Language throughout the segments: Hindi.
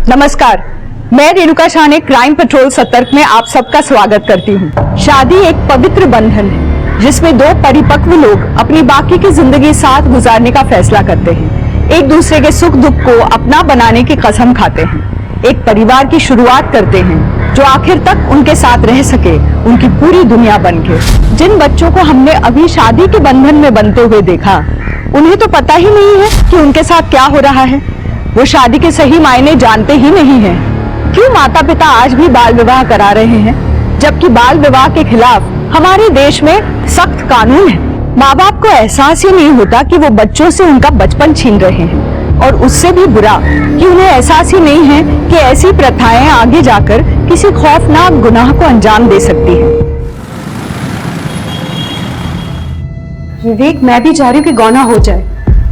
नमस्कार, मैं रेणुका शाह ने क्राइम पेट्रोल सतर्क में आप सबका स्वागत करती हूँ। शादी एक पवित्र बंधन है जिसमें दो परिपक्व लोग अपनी बाकी की जिंदगी साथ गुजारने का फैसला करते हैं। एक दूसरे के सुख दुख को अपना बनाने की कसम खाते हैं। एक परिवार की शुरुआत करते हैं जो आखिर तक उनके साथ रह सके, उनकी पूरी दुनिया बन के। जिन बच्चों को हमने अभी शादी के बंधन में बनते हुए देखा, उन्हें तो पता ही नहीं है कि उनके साथ क्या हो रहा है। वो शादी के सही मायने जानते ही नहीं हैं। क्यों माता पिता आज भी बाल विवाह करा रहे हैं, जबकि बाल विवाह के खिलाफ हमारे देश में सख्त कानून है। माँ बाप को एहसास ही नहीं होता कि वो बच्चों से उनका बचपन छीन रहे हैं, और उससे भी बुरा कि उन्हें एहसास ही नहीं है कि ऐसी प्रथाएं आगे जाकर किसी खौफनाक गुनाह को अंजाम दे सकती है। विवेक, मैं भी चाह रही हूँ कि गौना हो जाए,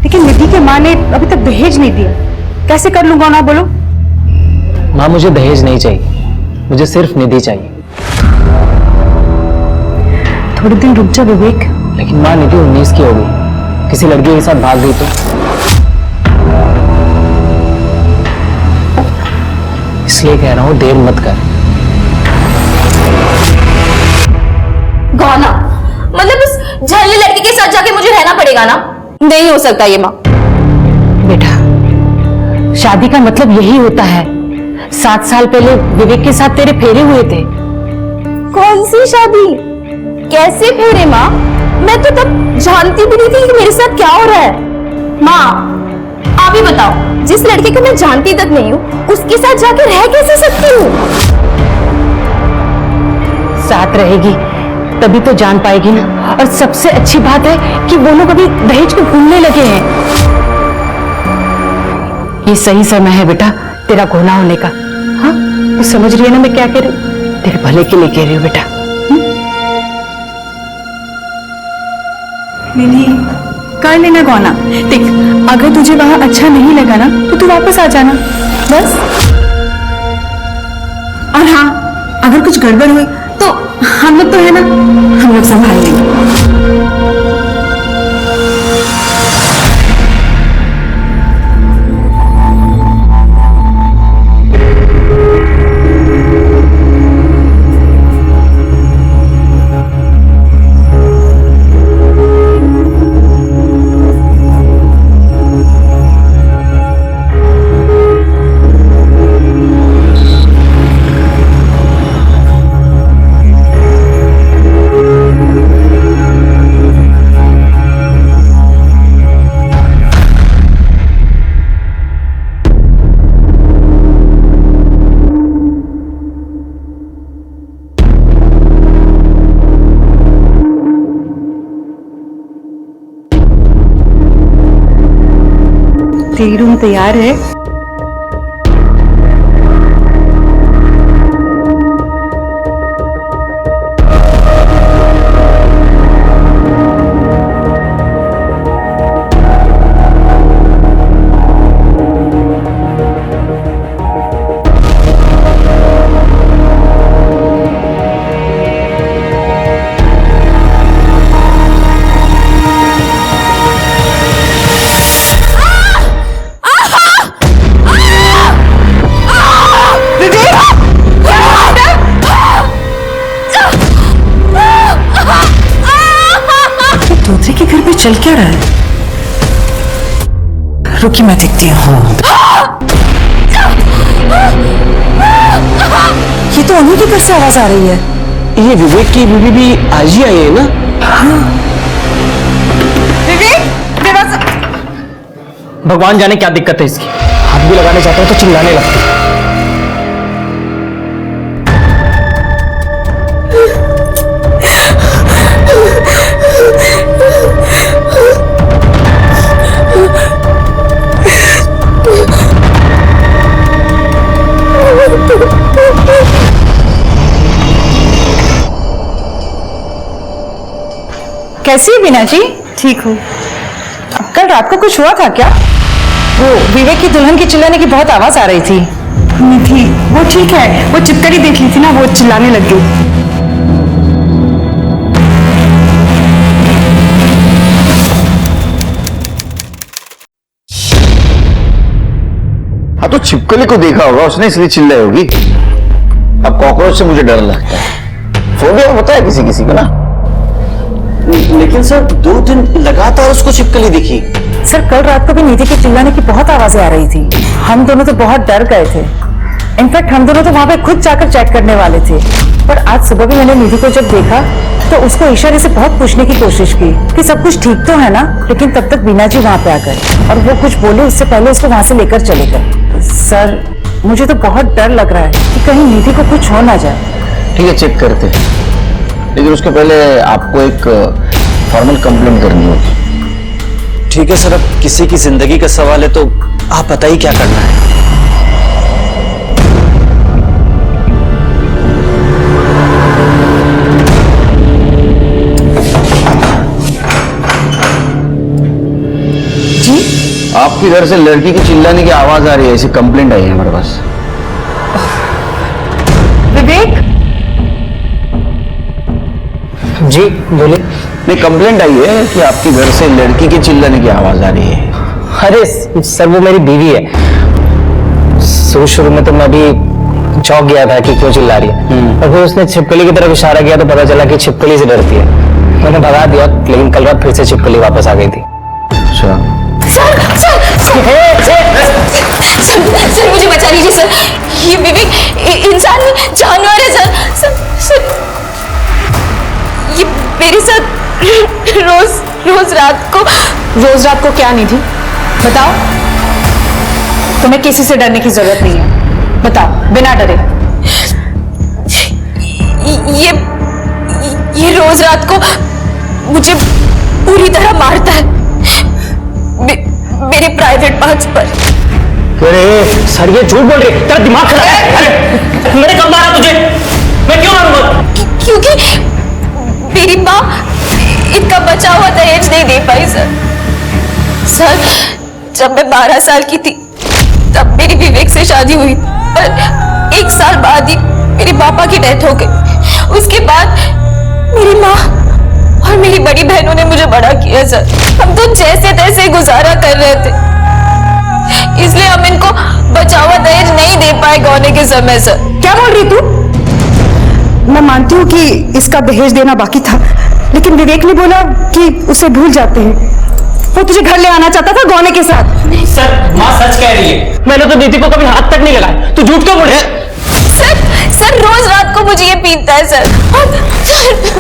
लेकिन निधि के माँ ने अभी तक दहेज नहीं दिया। कैसे कर लूं गौना, बोलो। माँ, मुझे दहेज नहीं चाहिए, मुझे सिर्फ निधि चाहिए। थोड़े दिन रुक जा विवेक। लेकिन माँ, निधि 19 की होगी, किसी लड़के के साथ भाग गई तो? इसलिए कह रहा हूँ, देर मत कर। गौना मतलब उस झल्ले लड़के के साथ जाके मुझे रहना पड़ेगा ना? नहीं हो सकता ये माँ। बेटा, शादी का मतलब यही होता है। 7 साल पहले विवेक के साथ तेरे फेरे हुए थे। कौन सी शादी, कैसे फेरे माँ? मैं तो तब जानती भी नहीं थी कि मेरे साथ क्या हो रहा है। माँ आप ही बताओ, जिस लड़के को मैं जानती तक नहीं हूँ, उसके साथ जाके रह कैसे सकती हूँ? साथ रहेगी तभी तो जान पाएगी ना। और सबसे अच्छी बात है कि वो लोग अभी दहेज को भूलने लगे हैं। ये सही समय है बेटा तेरा गौना होने का। हाँ, तू समझ रही है ना मैं क्या कह रही हूँ? तेरे भले के लिए कह रही हूँ बेटा। निधि, कर लेना गौना। देख, अगर तुझे वहां अच्छा नहीं लगा ना तो तू वापस आ जाना, बस। और हाँ, अगर कुछ गड़बड़ हुई तो हम लोग तो है ना, हम लोग संभाल लेंगे। टी रूम तैयार है। दूसरे के घर पे चल क्या रहा है? रुकी, मैं देखती हूँ। ये तो उन्हीं की घर से आवाज आ रही है। ये विवेक की बीवी भी आज ही आई है ना? हाँ। विवेक, दरवाजा। भगवान जाने क्या दिक्कत है इसकी, हाथ भी लगाने चाहता हूँ तो चिल्लाने लगती है। कैसी है बीना जी? ठीक हूँ। कल रात को कुछ हुआ था क्या? वो विवेक की दुल्हन की चिल्लाने की बहुत आवाज आ रही थी। निधि, वो ठीक है, वो चिपकड़ी देख ली थी ना, वो चिल्लाने लग गई। हाँ तो छिपकली को देखा होगा उसने, इसलिए चिल्लाई होगी। अब कॉकरोच से मुझे डर लगता है, फोबिया होता है किसी किसी को ना। लेकिन सर 2 दिन लगातार उसको छिपकली दिखी। सर कल रात को भी निधि के चिल्लाने की बहुत आवाजें आ रही थी। हम दोनों तो बहुत डर गए थे। इनफैक्ट हम दोनों तो वहां पे खुद जाकर चेक करने वाले थे। पर आज सुबह भी मैंने निधि को जब देखा तो उसको इशारे से बहुत पूछने की कोशिश की कि सब कुछ ठीक तो है ना, लेकिन तब तक बीना जी वहां पे आ गए और वो कुछ बोले उससे पहले उसको वहां से लेकर चले गए। सर मुझे तो बहुत डर लग रहा है कि कहीं निधि को कुछ हो ना जाए। ठीक है, चेक करते हैं, लेकिन उसके पहले आपको एक फॉर्मल कंप्लेंट करनी होगी। ठीक है सर, अब किसी की जिंदगी का सवाल है तो आप बताइए क्या करना है। आपके घर से लड़की की चिल्लाने की आवाज आ रही है, ऐसी कंप्लेंट आई है हमारे पास। विवेक जी बोलिए। नहीं, कंप्लेंट आई है कि आपके घर से लड़की की चिल्लाने की आवाज आ रही है। अरे सर वो मेरी बीवी है। शुरू में तो मैं भी चौंक गया था कि क्यों चिल्ला रही है, और फिर उसने छिपकली की तरफ इशारा किया तो पता चला कि छिपकली से डरती है। मैंने भगा दिया, लेकिन कल रात फिर से छिपकली वापस आ गई थी। अच्छा, सर मुझे बचा लीजिए सर, ये विवेक इंसान नहीं जानवर है सर। ये मेरे साथ रोज रात को क्या निधि बताओ? तुम्हें किसी से डरने की जरूरत नहीं है, बताओ बिना डरे। ये रोज रात को मुझे पूरी तरह मारता है मेरे प्राइवेट पार्ट्स पर। अरे सर ये झूठ बोल रही है, तेरा दिमाग खराब है। अरे मैंने कब मारा तुझे? मैं क्यों मारूंगा? क्योंकि मेरी माँ इनका बचा हुआ दहेज नहीं दे पाई सर। जब मैं 12 साल की थी तब मेरी विवेक से शादी हुई, पर 1 साल बाद ही मेरे पापा की डेथ हो गई। उसके बाद मेरी माँ और मेरी बड़ी बहनों ने मुझे बड़ा किया सर। हम तो जैसे तैसे गुजारा कर रहे थे, इसलिए हम इनको बचा हुआ दहेज नहीं दे पाए गौने के समय सर। क्या बोल रही तू? मैं मानती हूँ कि इसका दहेज देना बाकी था, लेकिन विवेक ने बोला कि उसे भूल जाते हैं। वो तुझे घर ले आना चाहता था गौने के साथ। सर माँ सच कह रही है, मैंने तो नीति को कभी हाथ तक नहीं लगाया। तू झूठ क्यों बोल रही है? सर रोज रात को मुझे ये पीटता है सर।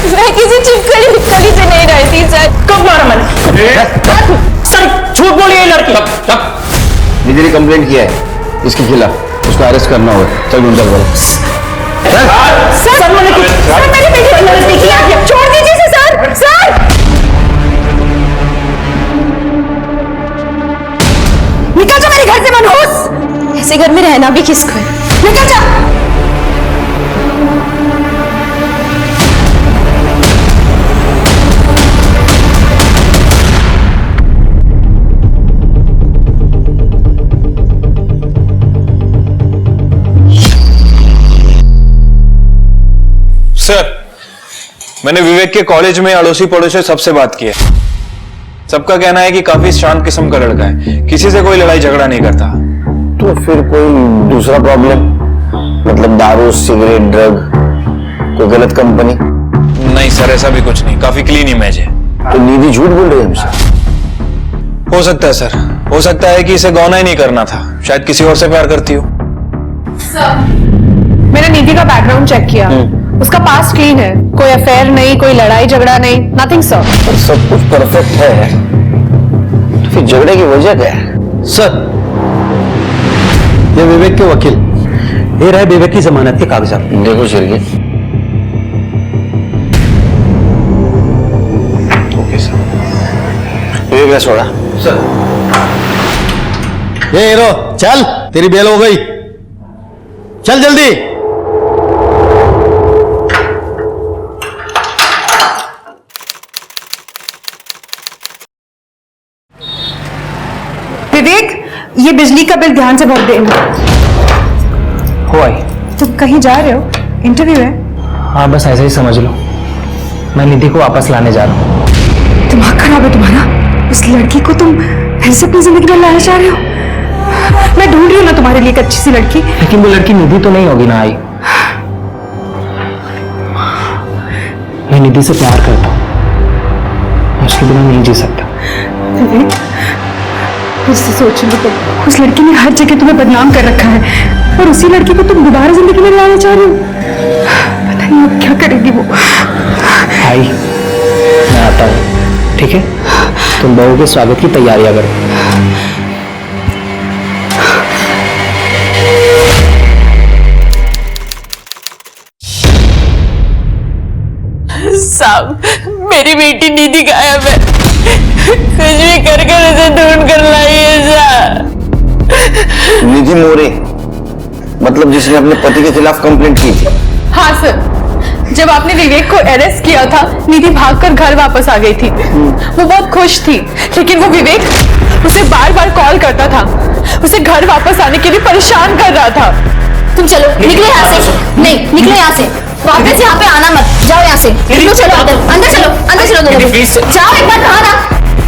मैं किसी छिपकली से नहीं रहती सर। कब मारा मैंने? सर झूठ बोली है लड़की। निधि ने कंप्लेंट किया है इसके खिलाफ, उसको अरेस्ट करना होगा। चल गुंजल बोलो। सर मेरी बेटी की गलती की है, छोड़ दीजिए इसे सर। निकल जा मेरे घर से मनहूस। ऐसे घर में रहना भी किसको है? निकल जा। सर, मैंने विवेक के कॉलेज में अड़ोसी पड़ोसी सबसे बात की है। सबका कहना है कि काफी शांत किस्म का लड़का है, किसी से कोई लड़ाई झगड़ा नहीं करता। तो फिर कोई दूसरा प्रॉब्लम, मतलब दारू, सिगरेट, ड्रग, कोई गलत कंपनी? नहीं सर, ऐसा भी कुछ नहीं, काफी क्लीन इमेज है। तो निधि झूठ बोल रही है हमसे? हो सकता है सर, हो सकता है कि इसे गौना ही नहीं करना था, शायद किसी और से प्यार करती हो। मैंने निधि का बैकग्राउंड चेक किया, उसका पास्ट क्लीन है, कोई अफेयर नहीं, कोई लड़ाई झगड़ा नहीं, नथिंग सर। पर सब कुछ परफेक्ट है, तो फिर झगड़े की वजह क्या है? सर, ये विवेक के वकील, ये रहे विवेक की जमानत के कागजात। देखो सिरगे। Okay sir. विवेक ने छोड़ा सर, ये हीरो चल, तेरी बेल हो गई, चल जल्दी। विवेक, ये बिजली का बिल ध्यान से भर देना। हो आई। तुम कहीं जा रहे हो? इंटरव्यू है। हाँ बस ऐसे ही समझ लो, मैं निधि को वापस लाने जा रहा हूँ। दिमाग खराब है तुम्हारा? उस लड़की को तुम फिर से अपनी जिंदगी में लाना चाह रहे हो? मैं ढूंढ रही हूँ ना तुम्हारे लिए एक अच्छी सी लड़की। लेकिन वो लड़की निधि तो नहीं होगी ना आई। मैं निधि से प्यार करता हूँ, उसके बिना नहीं जी सकता। विवेक, उससे सोच लो तो उस लड़की ने हर जगह तुम्हें बदनाम कर रखा है और उसी लड़की को तुम दोबारा जिंदगी में लाना चाह रहे हो। पता नहीं अब क्या करेगी वो। आई, मैं आता हूँ, ठीक है? तुम बहू के स्वागत की तैयारियां करो। साहब, मेरी बेटी निधि गायब है। कुछ भी कर उसे ढूंढ कर लाइए साहब। निधि मोरे, मतलब जिसने अपने पति के खिलाफ कंप्लेंट की थी? हाँ सर, जब आपने विवेक को अरेस्ट किया था, निधि भागकर घर वापस आ गई थी। वो बहुत खुश थी, लेकिन वो विवेक उसे बार बार कॉल करता था, उसे घर वापस आने के लिए परेशान कर रहा था। तुम चलो, निकलो यहाँ से। नहीं, निकलो यहाँ से। वापस यहाँ पे आना मत। जाओ यहाँ से। निकलो, चलो अंदर। अंदर चलो, अंदर चलो दोनों। जाओ, एक बार कहा ना,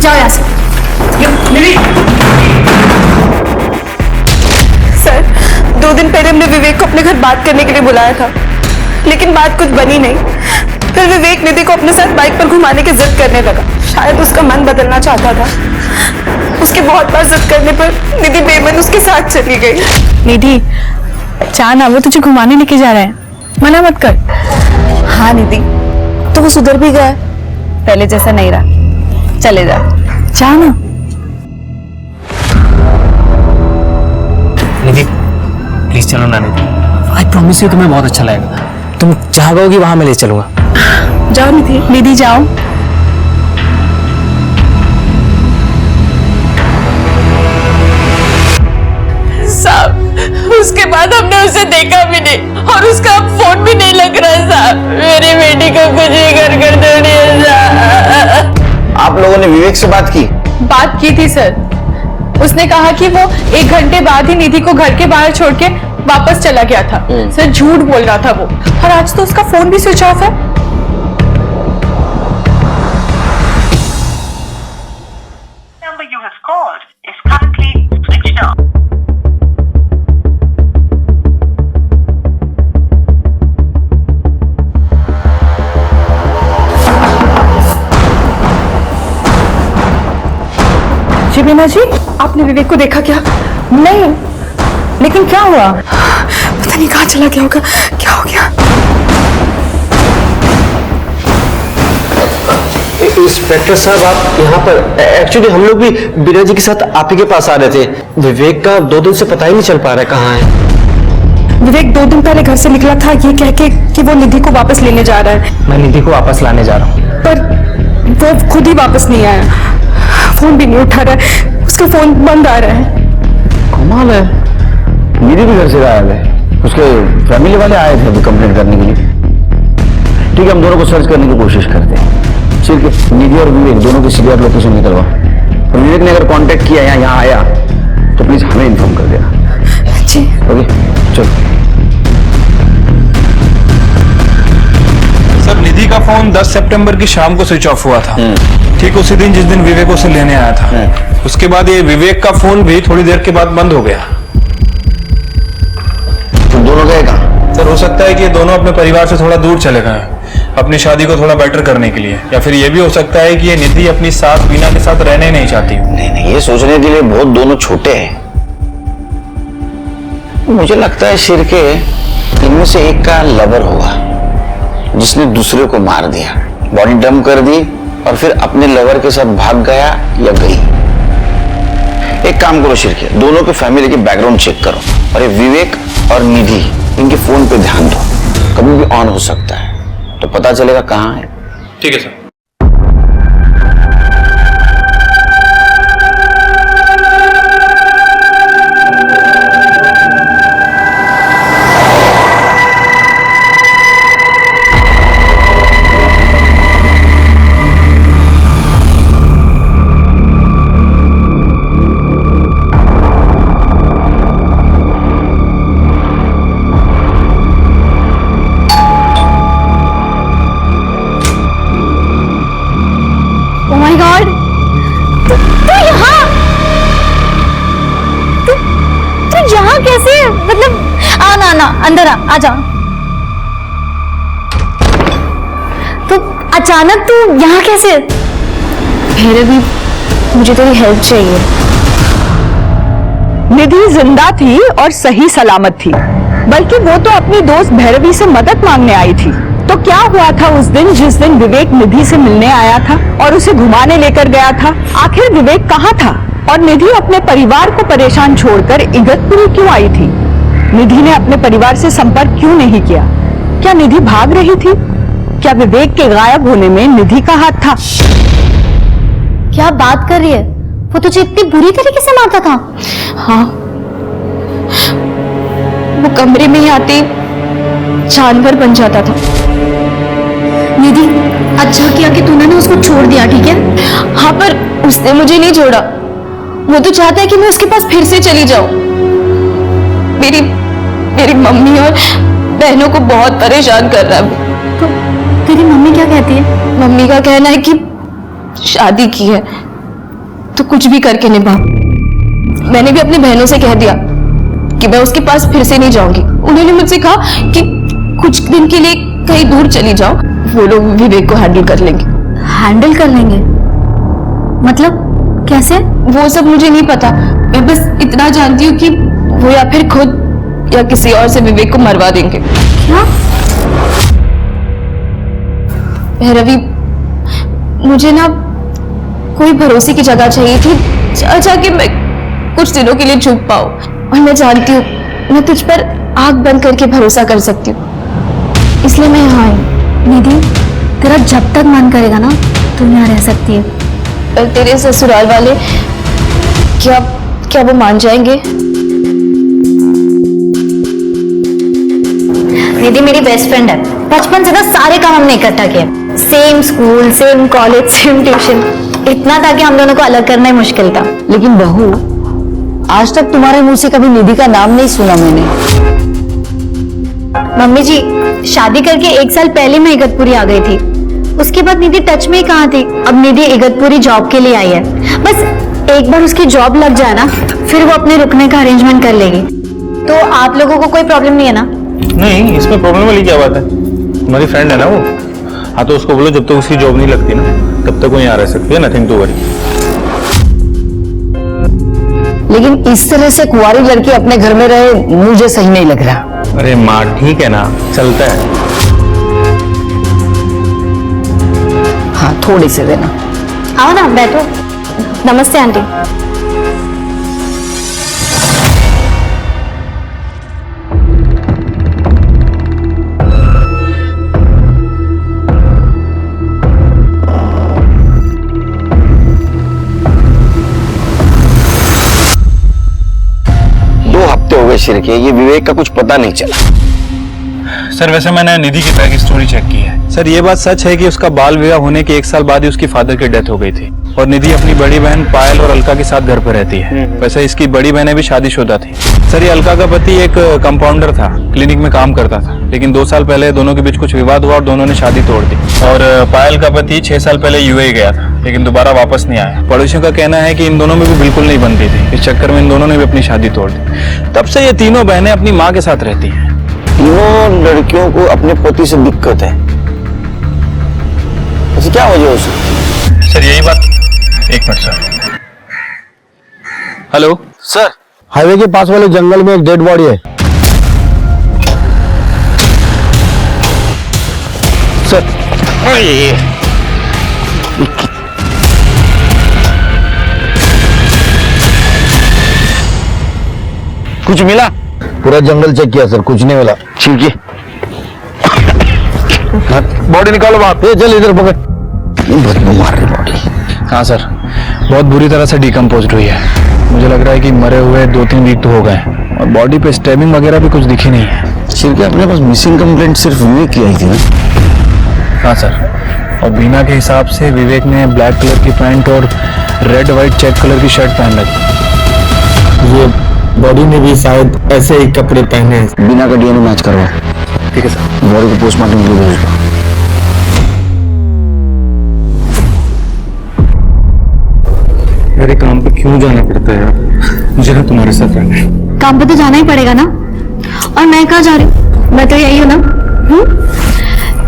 जाओ यहाँ से। सर, 2 दिन पहले हमने विवेक को अपने घर बात करने के लिए बुलाया था, लेकिन बात कुछ बनी नहीं। फिर विवेक निधि को अपने साथ बाइक पर घुमाने की जिद करने लगा। शायद उसका मन बदलना चाहता था। उसके बहुत बार जिद करने पर निधि बेमन उसके साथ चली गई। निधि, चाहना वो तुझे घुमाने लेके जा रहा है, मना मत कर। हाँ निधि, तो वो सुधर भी गया, पहले जैसा नहीं रहा। चले जा, चाहना। निधि, प्लीज चलो ना निधि। आई प्रॉमिस यू, तुम्हें बहुत अच्छा लगेगा। तुम जहाँ कहोगी वहां मैं ले चलूंगा। जाओ निधि। निधि जाओ। साहब, उसके बाद हमने उसे देखा भी नहीं और उसका फोन भी नहीं लग रहा साहब। मेरी बेटी को कुछ भी कर दो साहब। आप लोगों ने विवेक से बात की? बात की थी सर, उसने कहा कि वो 1 घंटे बाद ही निधि को घर के बाहर छोड़ के वापस चला गया था। सर, झूठ बोल रहा था वो, और आज तो उसका फोन भी स्विच ऑफ है। number you have called is currently switched off. जी बीना जी, आपने विवेक को देखा क्या? नहीं, लेकिन क्या हुआ? पता नहीं कहाँ चला गया होगा। क्या हो गया? इंस्पेक्टर साहब, आप यहाँ पर? एक्चुअली हम लोग भी बीना जी के साथ आप ही के पास आ रहे थे। विवेक का 2 दिन से पता ही नहीं चल पा रहा है कहाँ है। विवेक 2 दिन पहले घर से निकला था ये कह के कि वो निधि को वापस लेने जा रहा है, मैं निधि को वापस लाने जा रहा हूँ। पर वो खुद ही वापस नहीं आया। फोन भी नहीं उठा रहा है, उसका फोन बंद आ रहा है। कमाल है, निधि भी घर से गायब है। उसके फैमिली वाले आए थे अभी कंप्लेंट करने के लिए। ठीक है, हम दोनों को सर्च करने की कोशिश करते हैं। ठीक है, निधि और विवेक दोनों की सीरियर लोकेशन निकलवा। और विवेक ने अगर कांटेक्ट किया या यहाँ आया तो प्लीज हमें इन्फॉर्म कर देना। जी ओके, चलो। सर, निधि का फोन 10 सितंबर की शाम को स्विच ऑफ हुआ था, ठीक उसी दिन जिस दिन विवेक उसे लेने आया था। उसके बाद ये विवेक का फोन भी थोड़ी देर के बाद बंद हो गया। तुम दोनों गए कहाँ? सर, हो सकता है कि ये दोनों अपने परिवार से थोड़ा दूर चले गए अपनी शादी को थोड़ा बेटर करने के लिए, या फिर ये भी हो सकता है कि ये निधि अपनी सास बीना के साथ रहने नहीं चाहती। नहीं, ये सोचने के लिए बहुत दोनों छोटे हैं। मुझे लगता है शिरके इनमें से एक का लवर होगा जिसने दूसरे को मार दिया, बॉडी डंप कर दी और फिर अपने लवर के साथ भाग गया या गई। एक काम करो शिरके, दोनों के फैमिली के बैकग्राउंड चेक करो और ये विवेक और निधि इनके फोन पे ध्यान दो, कभी भी ऑन हो सकता है, तो पता चलेगा कहाँ है। ठीक है सर। ना अंदर आ जा। तो अचानक तू यहाँ कैसे? भैरवी, मुझे तेरी हेल्प चाहिए। निधि जिंदा थी और सही सलामत थी, बल्कि वो तो अपनी दोस्त भैरवी से मदद मांगने आई थी। तो क्या हुआ था उस दिन जिस दिन विवेक निधि से मिलने आया था और उसे घुमाने लेकर गया था? आखिर विवेक कहाँ था और निधि अपने परिवार को परेशान छोड़कर इगतपुरी क्यों आई थी? निधि ने अपने परिवार से संपर्क क्यों नहीं किया? क्या निधि भाग रही थी? क्या विवेक के गायब होने में निधि का हाथ था? क्या बात कर रही है? वो तुझे इतनी बुरी तरीके से मारता था? हाँ, वो कमरे में ही आते जानवर बन जाता था। निधि, अच्छा किया कि तूने ना उसको छोड़ दिया, ठीक है? हाँ, पर उसने मुझे नहीं छोड़ा। वो तो चाहता है कि मैं उसके पास फिर से चली जाऊं। मेरी मम्मी और बहनों को बहुत परेशान कर रहा है वो। तो तेरी मम्मी क्या कहती है? मम्मी का कहना है कि शादी की है तो कुछ भी करके निभा। मैंने भी अपनी बहनों से कह दिया कि मैं उसके पास फिर से नहीं जाऊंगी। उन्होंने मुझसे कहा कि कुछ दिन के लिए कहीं दूर चली जाओ, वो लोग विवेक को हैंडल कर लेंगे। हैंडल कर लेंगे? मतलब कैसे? वो सब मुझे नहीं पता। मैं बस इतना जानती हूँ कि वो या फिर खुद या किसी और से विवेक को मरवा देंगे। क्या? भैरवी, मुझे ना कोई भरोसे की जगह चाहिए थी जहाँ कि मैं कुछ दिनों के लिए छुप पाऊं। और मैं जानती हूँ मैं तुझ पर आंख बंद करके भरोसा कर सकती हूँ, इसलिए मैं यहाँ आई। निधि, तेरा जब तक मन करेगा ना तू यहाँ रह सकती है। पर तेरे ससुराल वाले क्या वो मान जाएंगे? निधि मेरी बेस्ट फ्रेंड है, बचपन से ना सारे काम हमने इकट्ठा किए। Same school, same college, same tuition. इतना था कि हम दोनों को अलग करना ही मुश्किल था। लेकिन बहू, आज तक तुम्हारे मुंह से कभी निधि का नाम नहीं सुना मैंने। मम्मी जी, शादी करके 1 साल पहले मैं इगतपुरी आ गई थी। उसके बाद निधि टच में ही कहाँ थी। अब निधि इगतपुरी जॉब के लिए आई है। बस एक बार उसकी जॉब लग जाए ना, फिर वो अपने रुकने का अरेंजमेंट कर लेगी। तो आप लोगों को कोई प्रॉब्लम नहीं है ना? नहीं, इसमें प्रॉब्लम वाली क्या बात है? हमारी फ्रेंड है ना वो। हाँ, तो उसको बोलो जब तक उसकी जॉब नहीं लगती ना तब तक वो यहाँ रह सकती है। Nothing to worry. लेकिन इस तरह से कुंवारी लड़की अपने घर में रहे मुझे सही नहीं लग रहा। अरे माँ, ठीक है ना, चलता है। हाँ, थोड़ी से देना। आओ ना, बैठो। नमस्ते आंटी। शिर के ये विवेक का कुछ पता नहीं चला। सर, वैसे मैंने निधि की बैक स्टोरी चेक की है। सर, ये बात सच है कि उसका बाल विवाह होने के 1 साल बाद ही उसकी फादर की डेथ हो गई थी और निधि अपनी बड़ी बहन पायल और अलका के साथ घर पर रहती है। वैसे इसकी बड़ी बहनें भी शादीशुदा थी। सर, ये अलका का पति एक कंपाउंडर था, क्लिनिक में काम करता था, लेकिन 2 साल पहले दोनों के बीच कुछ विवाद हुआ और दोनों ने शादी तोड़ दी। और पायल का पति 6 साल पहले यूएई गया था, लेकिन दोबारा वापस नहीं आया। पड़ोसियों का कहना है कि इन दोनों में भी बिल्कुल नहीं बनती थी। इस चक्कर में इन दोनों ने भी अपनी शादी तोड़ दी। तब से ये तीनों बहनें अपनी माँ के साथ रहती हैं। तीनों लड़कियों को अपने पति से दिक्कत है, ऐसी क्या वजह हो सकती है? सर, यही बात। एक minute sir. Hello sir, highway के पास वाले जंगल में एक डेड बॉडी है सर। कुछ मिला? पूरा जंगल चेक किया सर, कुछ नहीं मिला। ठीक है, बॉडी निकालो बाप। ये चल इधर पकड़। बदबू मार रही बॉडी। हाँ सर, बहुत बुरी तरह से डिकम्पोज हुई है। मुझे लग रहा है कि मरे हुए 2-3 वीक तो हो गए और बॉडी पे स्टैबिंग वगैरह भी कुछ दिखी नहीं है। शिर के अपने पास मिसिंग कंप्लेंट सिर्फ विवेक की आई थी ना? हाँ सर, और बीना के हिसाब से विवेक ने ब्लैक कलर की पैंट और रेड वाइट चेक कलर की शर्ट पहन रखी। ये बॉडी में भी शायद ऐसे ही कपड़े पहने हैं। बिना का डीएनए मैच करवा। ठीक है सर। बॉडी को पोस्टमार्टम के लिए भेज दो। मेरे काम पे क्यों जाना पड़ता है यार? मुझे ना तुम्हारे साथ रहना है। काम पे तो जाना ही पड़ेगा ना। और मैं कहाँ जा रही हूँ? मैं तो यही हूँ ना।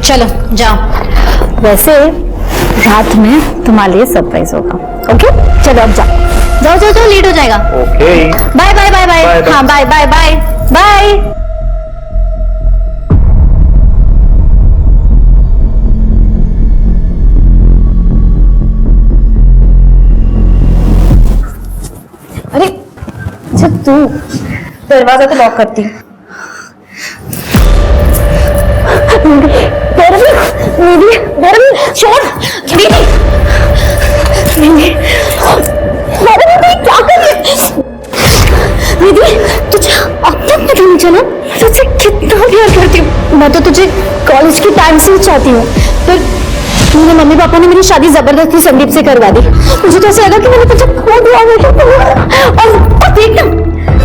चलो जाओ। वैसे रात में तुम्हारे लिए सरप्राइज होगा। ओके चलो अब जाओ जाओ जाओ जाओ, लेट हो जाएगा। Okay bye bye bye bye. हाँ बाय बाय बाय बाय। अरे अच्छा तू दरवाजा तो लॉक करती। क्या कर दीदी? तुझे अब तक पता नहीं चला तुझे कितना प्यार करती हूँ। मैं तो तुझे कॉलेज के टाइम से चाहती हूँ, पर मेरे मम्मी पापा ने मेरी शादी जबरदस्ती संदीप से करवा दी। मुझे तो ऐसा लगा कि मैंने तुझे खो दिया है। और देख ना,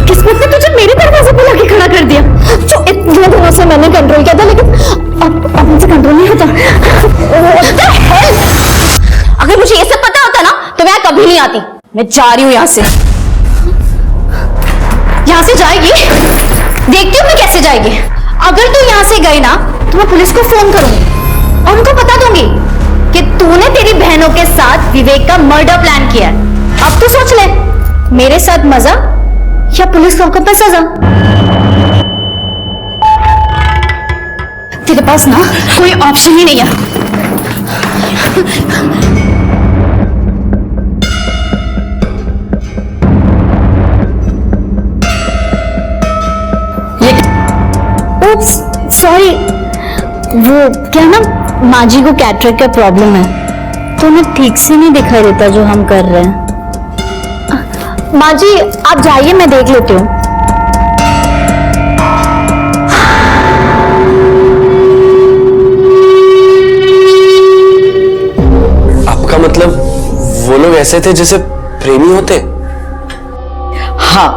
किस्मत ने तुझे मेरे दरवाजे पे लाके खड़ा कर दिया। जो इतने दिनों से मैंने कंट्रोल किया था, लेकिन अब मुझे कंट्रोल नहीं होता। अगर मुझे ये सब पता होता ना तो मैं कभी नहीं आती। मैं जा रही हूँ यहाँ से। यहाँ से जाएगी? देखती हूँ मैं कैसे जाएगी। अगर तू यहाँ से गई ना तो मैं पुलिस को फोन करूंगी और उनको बता दूंगी कि तूने तेरी बहनों के साथ विवेक का मर्डर प्लान किया है। अब तू सोच ले, मेरे साथ मजा या पुलिस को पे सजा। तेरे पास ना कोई ऑप्शन ही नहीं है। Oops, sorry, वो क्या ना माँ जी को कैटरेक्ट का प्रॉब्लम है, तो उन्हें ठीक से नहीं दिखाई देता जो हम कर रहे हैं। माँ जी आप जाइए, मैं देख लेती हूँ। आपका मतलब वो लोग ऐसे थे जैसे प्रेमी होते? हाँ,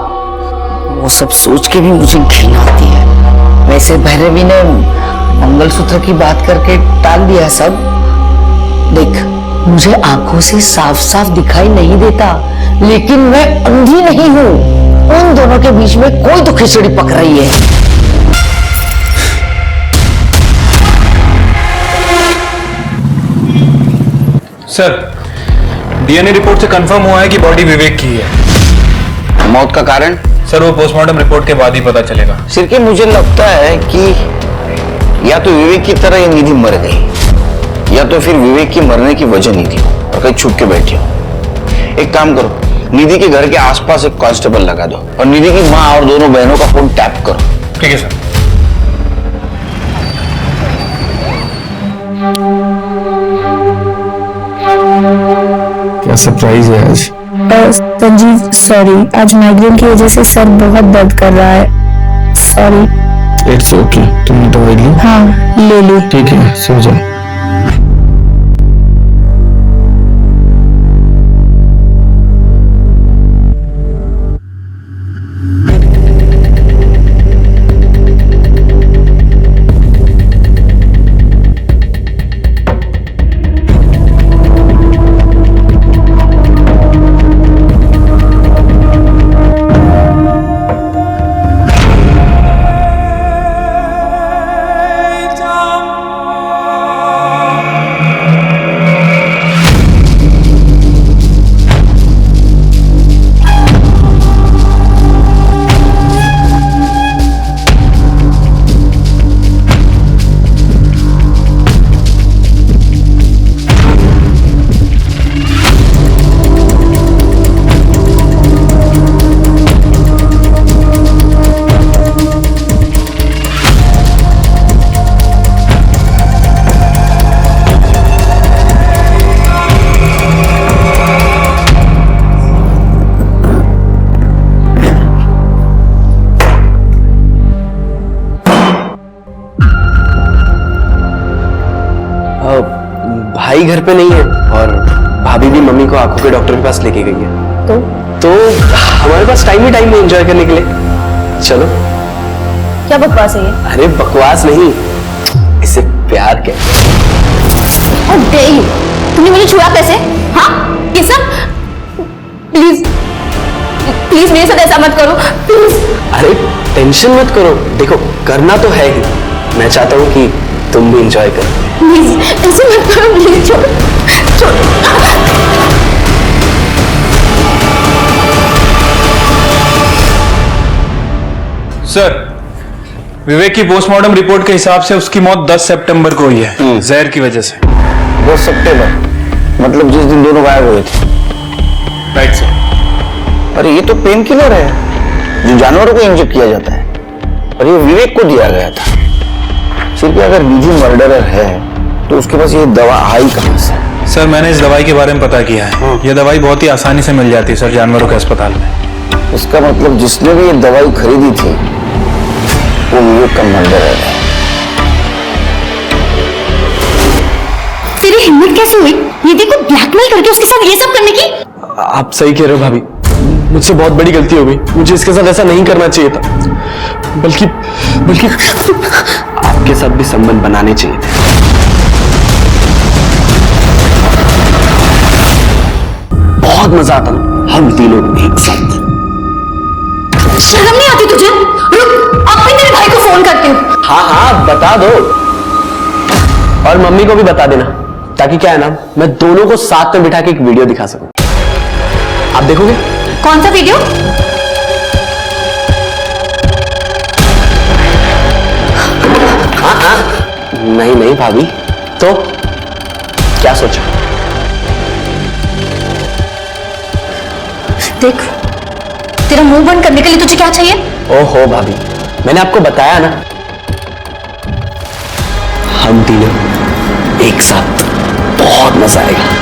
वो सब सोच के भी मुझे घृणा आती है। वैसे भैरवी ने मंगलसूत्र की बात करके टाल दिया सब। देख, मुझे आंखों से साफ साफ दिखाई नहीं देता, लेकिन मैं अंधी नहीं हूँ। उन दोनों के बीच में कोई तो खिचड़ी पक रही है। सर, डीएनए रिपोर्ट से कंफर्म हुआ है कि बॉडी विवेक की है। मौत का कारण? सर वो पोस्टमार्टम रिपोर्ट के बाद ही पता चलेगा। सिर के मुझे लगता है कि या तो विवेक की तरह ये निधि मर गई, या तो फिर विवेक की मरने की वजह निधि और कहीं छुप के बैठी हो। एक काम करो, निधि के घर के आसपास एक कांस्टेबल लगा दो और निधि की माँ और दोनों बहनों का फोन टैप करो। ठीक है सर। क्या सरप्राइज है आज? संजीव सॉरी, आज माइग्रेन की वजह से सर बहुत दर्द कर रहा है। सॉरी। इट्स ओके, तुमने दवाई ली? हाँ ले ली। ठीक है, सो जाओ। भाई घर पे नहीं है और भाभी भी मम्मी को आंखों के डॉक्टर के पास लेके गई है। तो हमारे पास टाइम ही टाइम है एंजॉय करने के लिए। चलो। क्या बकवास है ये? अरे बकवास नहीं, इसे प्यार कहते हैं। और दे ही, तुमने मुझे छुआ कैसे? हाँ ये सब? प्लीज प्लीज मेरे साथ ऐसा मत करो प्लीज। अरे टेंशन मत करो, देखो करना तो है ही। मैं चाहता हूँ कि तुम भी इंजॉय करो। प्लीज ऐसे मत करो, प्लीज छोड़ छोड़। सर, विवेक की पोस्टमार्टम रिपोर्ट के हिसाब से उसकी मौत 10 सितंबर को हुई है, जहर की वजह से। 10 सितंबर मतलब जिस दिन दोनों गायब हुए थे। Right sir. अरे ये तो पेन किलर है जो जानवरों को इंजेक्ट किया जाता है, और ये विवेक को दिया गया था। सिर्फ अगर निधि मर्डरर है तो उसके पास ये दवा आई कहां से? सर, मैंने इस दवाई के बारे में पता किया है। ये दवाई बहुत ही आसानी से मिल जाती है सर, जानवरों के अस्पताल में। इसका मतलब जिसने भी ये दवाई खरीदी थी वो विवेक का मर्डरर है। तेरी हिम्मत कैसे हुई निधि को ब्लैकमेल करके उसके साथ ये सब करने की? आप सही कह रहे हो भाभी, मुझसे बहुत बड़ी गलती हो गई। मुझे इसके साथ ऐसा नहीं करना चाहिए था, बल्कि आपके साथ भी संबंध बनाने चाहिए थे। बहुत मजा आता ना हम तीनों एक साथ। शर्म नहीं आती तुझे? रुक, अब मैं तेरे भाई को फोन करती हूँ। हाँ हाँ बता दो, और मम्मी को भी बता देना, ताकि क्या है ना, मैं दोनों को साथ में बिठा के एक वीडियो दिखा सकूं। आप देखोगे? कौन सा वीडियो? हाँ नहीं नहीं भाभी, तो क्या सोचा? देख, तेरा मुंह बंद करने के लिए तुझे क्या चाहिए? ओहो भाभी, मैंने आपको बताया ना, हम तीनों एक साथ बहुत मजा आएगा।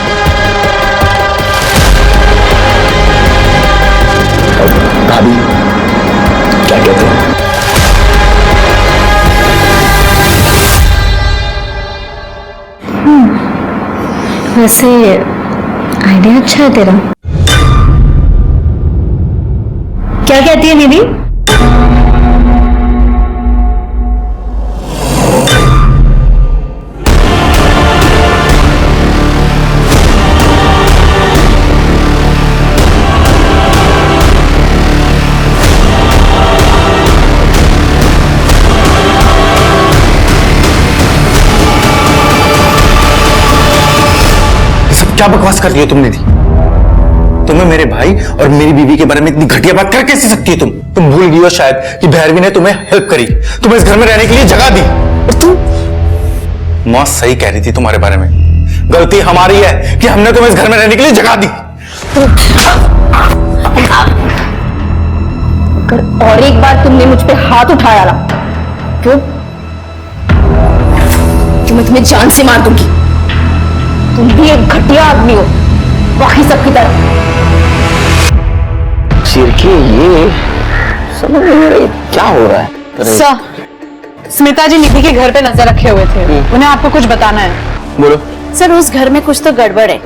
भाभी क्या कहते हैं? वैसे आइडिया अच्छा है तेरा। क्या कहती है निधि? क्या बकवास कर रही हो तुम निधि? तुम्हें मेरे भाई और मेरी बीवी के बारे में इतनी घटिया बात कर कैसे सकती है तुम भूल गई हो शायद कि भैरवी ने तुम्हें हेल्प करी, तुम्हें इस घर में रहने के लिए जगह दी, और तुम। मौत सही कह रही थी तुम्हारे बारे में। गलती हमारी है कि हमने तुम्हें इस घर में रहने के लिए जगह दी। अगर और एक बार तुमने मुझ पे हाथ उठाया ना तो मैं तुम्हें जान से मार दूंगी। तुम भी एक घटिया आदमी हो, बाकी सबकी तरह। सिरके ये समझ नहीं आ रही क्या हो रहा है। सर, स्मिता जी निधि के घर पे नजर रखे हुए थे, उन्हें आपको कुछ बताना है। बोलो। सर, उस घर में कुछ तो गड़बड़ है।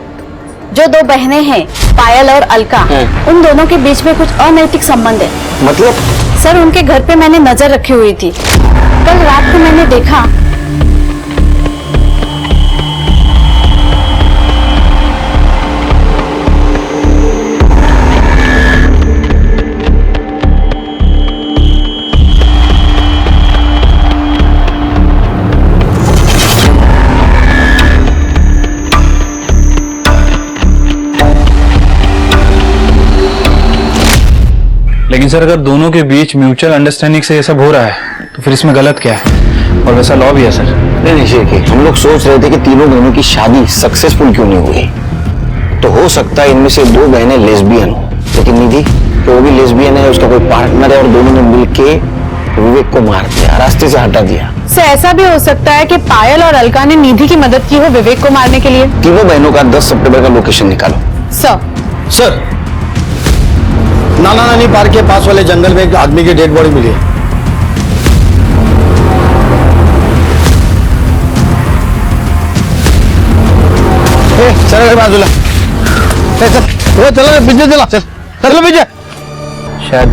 जो दो बहनें हैं, पायल और अलका, उन दोनों के बीच में कुछ अनैतिक संबंध है। मतलब? सर, उनके घर पे मैंने नजर रखी हुई थी। कल रात को मैंने देखा लेकिन सर, अगर दोनों के बीच म्यूचुअल अंडरस्टैंडिंग से ये सब हो रहा है तो फिर इसमें गलत क्या है? और वैसा लॉ भी है सर। नहीं शेरके, हम लोग सोच रहे थे कि तीनों बहनों की शादी सक्सेसफुल क्यों नहीं हुई। तो हो सकता है इनमें से दो बहनें लेस्बियन हो, लेकिन निधि तो वो भी लेस्बियन है, उसका कोई पार्टनर है, और दोनों ने मिलके विवेक को मार दिया, रास्ते से हटा दिया। सर, ऐसा भी हो सकता है कि पायल और अलका ने निधि की मदद की हो विवेक को मारने के लिए। तीनों बहनों का 10 सितंबर का लोकेशन निकालो। सर, नाना नानी पार्क के पास वाले जंगल में एक आदमी की डेड बॉडी मिली है। चल बाजूला, चलो पीछे चला, चलो पीछे। शायद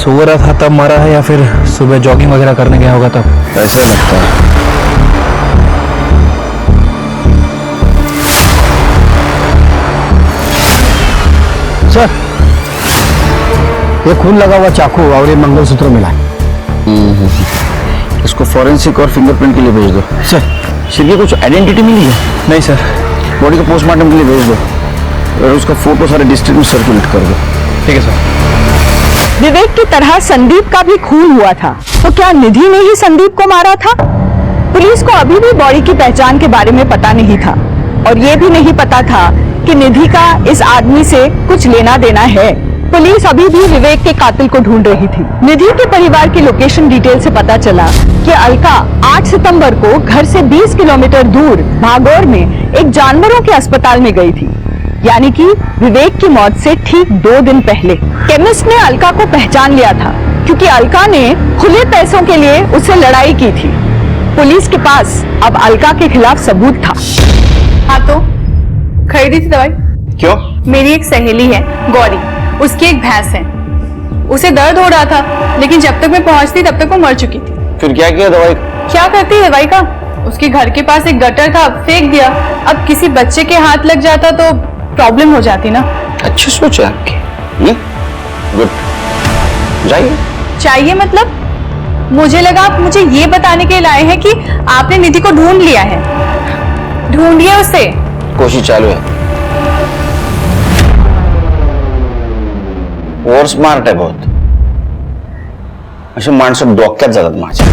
सो रहा था तब मरा है, या फिर सुबह जॉगिंग वगैरह करने गया होगा तब। ऐसे लगता है। सर, ये खून लगा हुआ चाकू और ये मंगलसूत्र मिला है। इसको फॉरेंसिक और फिंगरप्रिंट के लिए भेज दो। सर शिरके कुछ आइडेंटिटी मिली है? नहीं सर। बॉडी को पोस्टमार्टम के लिए भेज दो और उसका फोटो सारे डिस्ट्रिक्ट में सर्कुलेट कर दो। ठीक है सर। विवेक की तरह संदीप का भी खून हुआ था, तो क्या निधि ने ही संदीप को मारा था? पुलिस को अभी भी बॉडी की पहचान के बारे में पता नहीं था और ये भी नहीं पता था कि निधि का इस आदमी से कुछ लेना देना है। पुलिस अभी भी विवेक के कातिल को ढूंढ रही थी। निधि के परिवार की लोकेशन डिटेल से पता चला कि अलका 8 सितंबर को घर से 20 किलोमीटर दूर भागौर में एक जानवरों के अस्पताल में गई थी, यानी कि विवेक की मौत से ठीक 2 दिन पहले। केमिस्ट ने अलका को पहचान लिया था क्योंकि अलका ने खुले पैसों के लिए उससे लड़ाई की थी। पुलिस के पास अब अलका के खिलाफ सबूत था। हाँ तो खरीदी थी दवाई। क्यों? मेरी एक सहेली है गौरी, उसकी एक भैंस है, उसे दर्द हो रहा था लेकिन जब तक मैं पहुंचती तब तक वो मर चुकी थी। फिर क्या किया दवाई? क्या करती है दवाई का? उसके घर के पास एक गटर था, फेंक दिया। अब किसी बच्चे के हाथ लग जाता तो प्रॉब्लम हो जाती ना। अच्छी सोच है आपकी। गुड, जाइए। चाहिए मतलब? मुझे लगा आप मुझे ये बताने के लिए लाए हैं कि आपने निधि को ढूंढ लिया है। ढूंढिए उसे। कोशिश चालू है। और स्मार्ट है बहुत। अशा माणसं डोक्यात जातात माझ्या।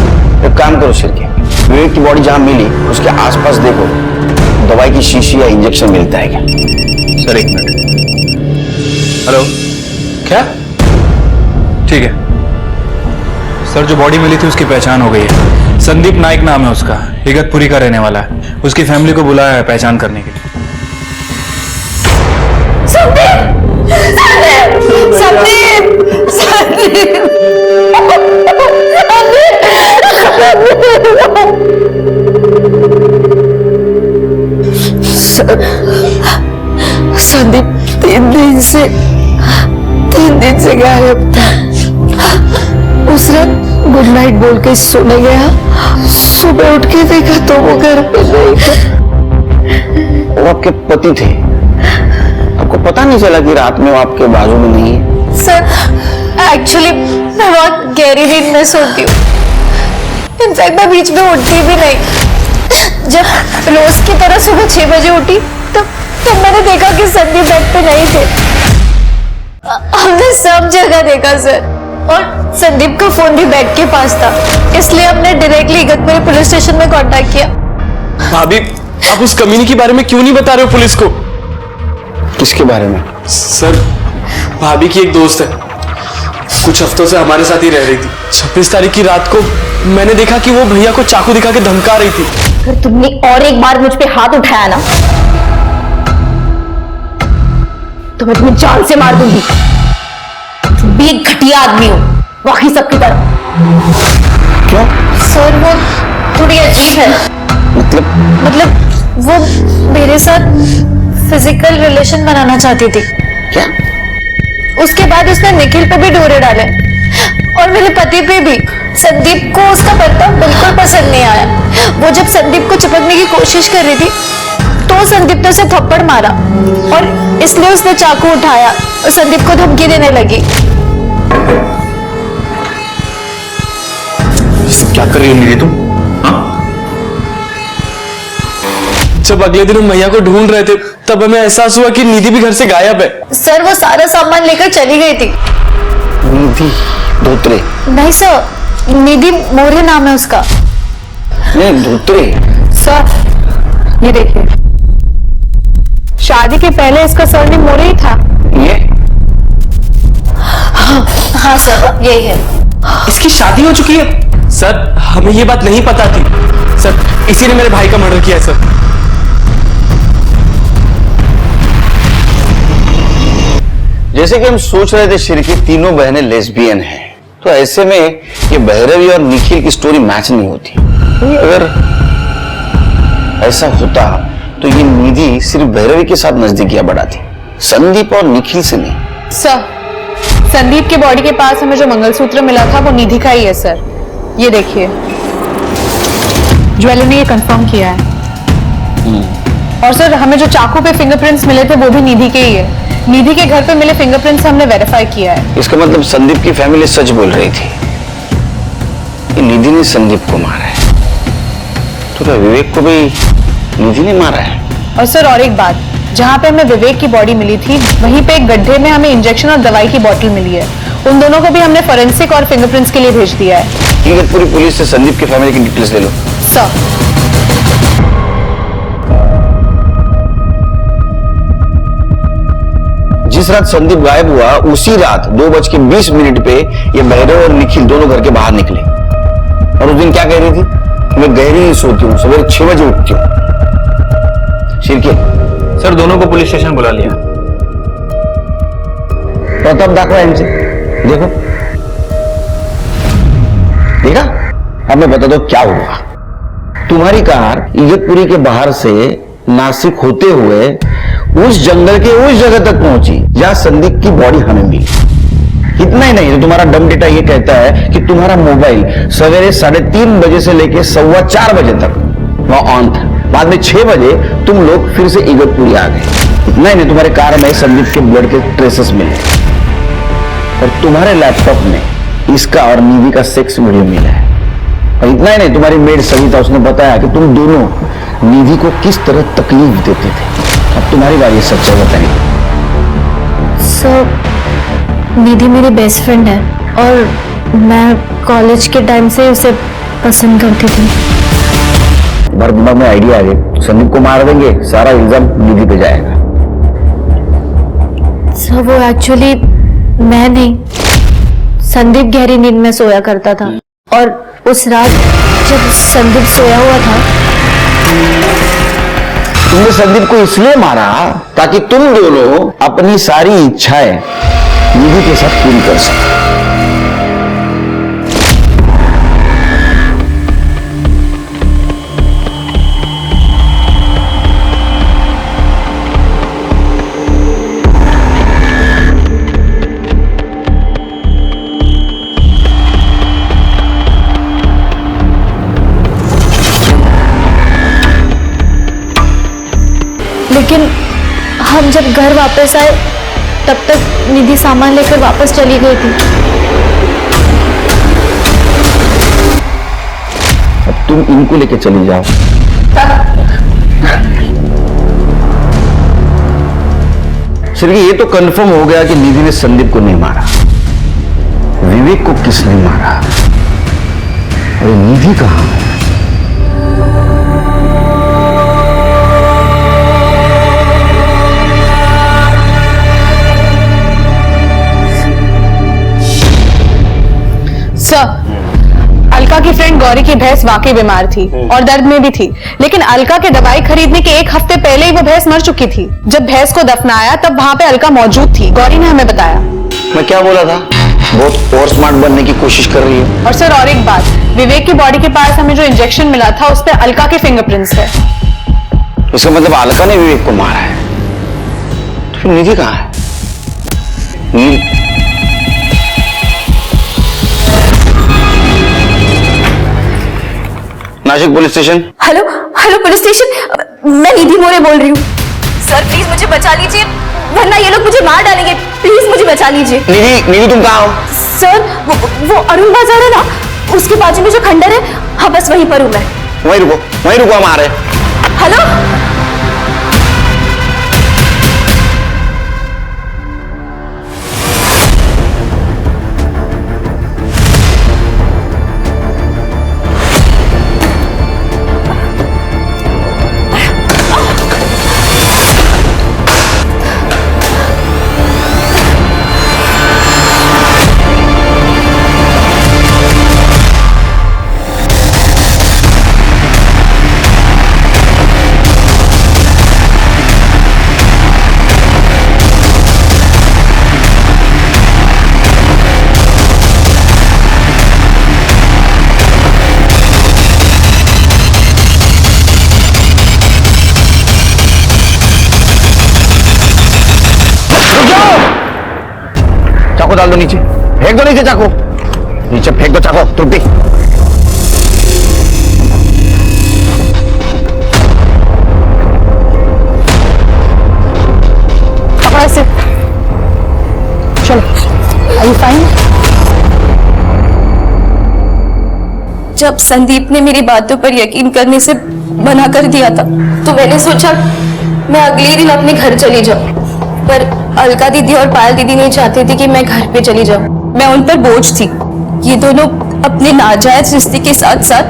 एक काम करो शिरके, विवेक की बॉडी जहां मिली उसके आसपास देखो, दवाई की शीशी या इंजेक्शन मिलता है क्या? Sir 1 minute. हेलो, क्या? ठीक है सर, जो बॉडी मिली थी उसकी पहचान हो गई है। संदीप नाइक नाम है उसका, इगतपुरी का रहने वाला है। उसकी फैमिली को बुलाया है पहचान करने के लिए। संदीप 3 दिन से गायब था। उस रात गुड नाइट बोल के सोने गया, सुबह उठ के देखा तो वो घर पे नहीं था। वो आपके पति थे, आपको पता नहीं चला कि रात में वो आपके बाजू में नहीं है? सर एक्चुअली मैं बहुत गहरी नींद में सोती हूँ। इनफैक्ट मैं बीच में उठती भी नहीं। जब रोज की तरह सुबह 6 बजे उठी तो मैंने देखा कि संदीप बेड पे नहीं थे। हमने सब जगह देखा सर, और संदीप का फोन भी बेड के पास था, इसलिए हमने डायरेक्टली इगतपुरी पुलिस स्टेशन में कांटेक्ट किया। भाभी, आप उस कमीनी के बारे में क्यों नहीं बता रहे हो पुलिस को? किसके बारे में? सर, भाभी की एक दोस्त है, कुछ हफ्तों से हमारे साथ ही रह रही थी। 26 तारीख की रात को मैंने देखा कि वो भैया को चाकू दिखा के धमका रही थी। अगर तुमने और एक बार मुझ पे हाथ उठाया ना तो मैं तुम्हें जान से मार दूंगी। तुम भी एक घटिया आदमी हो, बाकी सबकी तरह। क्यों? सर वो थोड़ी अजीब है। मतलब वो मेरे साथ फिजिकल रिलेशन बनाना चाहती थी। क्या? उसके बाद उसने निखिल पे भी डोरे डाले और मेरे पति पे भी। संदीप को उसका बर्ताव बिल्कुल पसंद नहीं आया। वो जब संदीप को चिपकने की कोशिश कर रही थी तो संदीप ने उसे थप्पड़ मारा और इसलिए उसने चाकू उठाया और संदीप को धमकी देने लगी। क्या कर रही हो निधि तुम? जब अगले दिन हम भैया को ढूंढ रहे थे तब हमें एहसास हुआ कि निधि भी घर से गायब है। सर वो सारा सामान लेकर चली गई थी। निधि धोत्रे? नहीं सर, निधि मोरे नाम है उसका। नहीं, धोत्रे। सर ये देखिए, शादी के पहले इसका सरनेम मोरे ही था। ये? हाँ सर यही है। इसकी शादी हो चुकी है? सर हमें ये बात नहीं पता थी। सर इसी ने मेरे भाई का मर्डर किया है सर। जैसे कि हम सोच रहे थे शिरकी तीनों बहनें लेस्बियन हैं, तो ऐसे में ये भैरवी और निखिल की स्टोरी मैच नहीं होती। अगर ऐसा होता तो ये निधि सिर्फ भैरवी के साथ नजदीकियां बढ़ाती, संदीप और निखिल से नहीं। सर संदीप के बॉडी के पास हमें जो मंगलसूत्र मिला था वो निधि का ही है सर। ये देखिए, ज्वेलर ने ये कंफर्म किया है। और सर हमें जो चाकू पे फिंगरप्रिंट्स मिले थे वो भी निधि के ही है। निधि के घर पे मिले फिंगरप्रिंट्स हमने वेरीफाई किया है। इसका मतलब संदीप की फैमिली सच बोल रही थी। कि निधि ने संदीप को मारा है, तो क्या विवेक को भी निधि ने मारा है? और सर और एक बात, जहाँ पे हमें विवेक की बॉडी मिली थी वहीं पे एक गड्ढे में हमें इंजेक्शन और दवाई की बोतल मिली है। उन दोनों को भी हमने फोरेंसिक और फिंगरप्रिंट्स के लिए भेज दिया है। इगतपुरी पुलिस से संदीप की फैमिली की डिटेल्स ले लो। सर जिस रात संदीप गायब हुआ उसी रात 2:20 पे ये भैरव और निखिल दोनों घर के बाहर निकले, और उस दिन क्या कह रही थी? मैं गहरी सोती हूँ, सवेरे 6 बजे उठती हूँ। शिरके, सर दोनों को पुलिस स्टेशन बुला लिया। प्रताप दाखवा इनसे, देखो देखा? अब मैं बता दो क्या हुआ। तुम्हारी कार इगतपुरी के बाहर से नासिक होते हुए उस जंगल के उस जगह तक पहुंची जहां संदीप की बॉडी हमें मिली। इतना ही नहीं, तो तुम्हारा डम डेटा ये कहता है कि तुम्हारा मोबाइल सवेरे 3:30 बजे से लेकर 4:15 बजे तक वहां ऑन था। बाद में 6 बजे तुम लोग फिर से इगतपुरी आ गए। इतना ही नहीं, तुम्हारे कार में संदीप के ब्लड के ट्रेसेस मिले, और तुम्हारे लैपटॉप में इसका और निधि का सेक्स वीडियो मिला है। और इतना ही नहीं, तुम्हारी मेड सविता, उसने बताया कि तुम दोनों निधि को किस तरह तकलीफ देते थे। अब तुम्हारी बारी, सच्चाई बताइए। सर निधि मेरी बेस्ट फ्रेंड है और मैं कॉलेज के टाइम से उसे पसंद करती थी। भर दिमाग में आइडिया आ गई, संदीप को मार देंगे, सारा इल्जाम निधि पे जाएगा। सर वो एक्चुअली मैं नहीं, संदीप गहरी नींद में सोया करता था, और उस रात जब संदीप सोया हुआ था, तुमने संदीप को इसलिए मारा ताकि तुम दोनों अपनी सारी इच्छाएं निधि के साथ पूरी कर सको। लेकिन हम जब घर वापस आए तब तक निधि सामान लेकर वापस चली गई थी। अब तुम इनको लेके चली जाओ। सिर्फ ये तो कंफर्म हो गया कि निधि ने संदीप को नहीं मारा। विवेक को किसने मारा? अरे निधि कहां है? अलका की फ्रेंड गौरी की भैंस वाकई बीमार थी और दर्द में भी थी, लेकिन अलका के दवाई खरीदने के 1 हफ्ते पहले ही वो भैंस मर चुकी थी। जब भैंस को दफनाया तब वहां पे अलका मौजूद थी, गौरी ने हमें बताया। मैं क्या बोला था? बहुत और स्मार्ट बनने की कोशिश कर रही है। और सर और एक बात, विवेक की बॉडी के पास हमें जो इंजेक्शन मिला था उस पर अलका के फिंगरप्रिंट्स है। इसका मतलब अलका ने विवेक को मारा है। तो फिर निधि कहां है? Nashik police station. Hello hello police station, मैं निधि मोरे बोल रही हूँ। सर प्लीज मुझे बचा लीजिए, वरना ये लोग मुझे मार डालेंगे। प्लीज मुझे बचा लीजिए। निधि तुम कहाँ हो? सर वो अरुण बाजार है ना, उसके बाजू में जो खंडर है, हाँ बस वहीं पर हूँ मैं। वहीं रुको हम आ रहे हैं। हेलो चाकू डाल दो नीचे, फेंक दो नीचे चाकू, नीचे फेंक दो चाकू, त्रुटि। पकड़ा इसे, चलो। Are you fine? जब संदीप ने मेरी बातों पर यकीन करने से मना कर दिया था तो मैंने सोचा मैं अगले दिन अपने घर चली जाऊं, पर अलका दीदी और पायल दीदी नहीं चाहती थी कि मैं घर पे चली जाऊं। मैं उन पर बोझ थी। ये दोनों अपने नाजायज रिश्ते के साथ साथ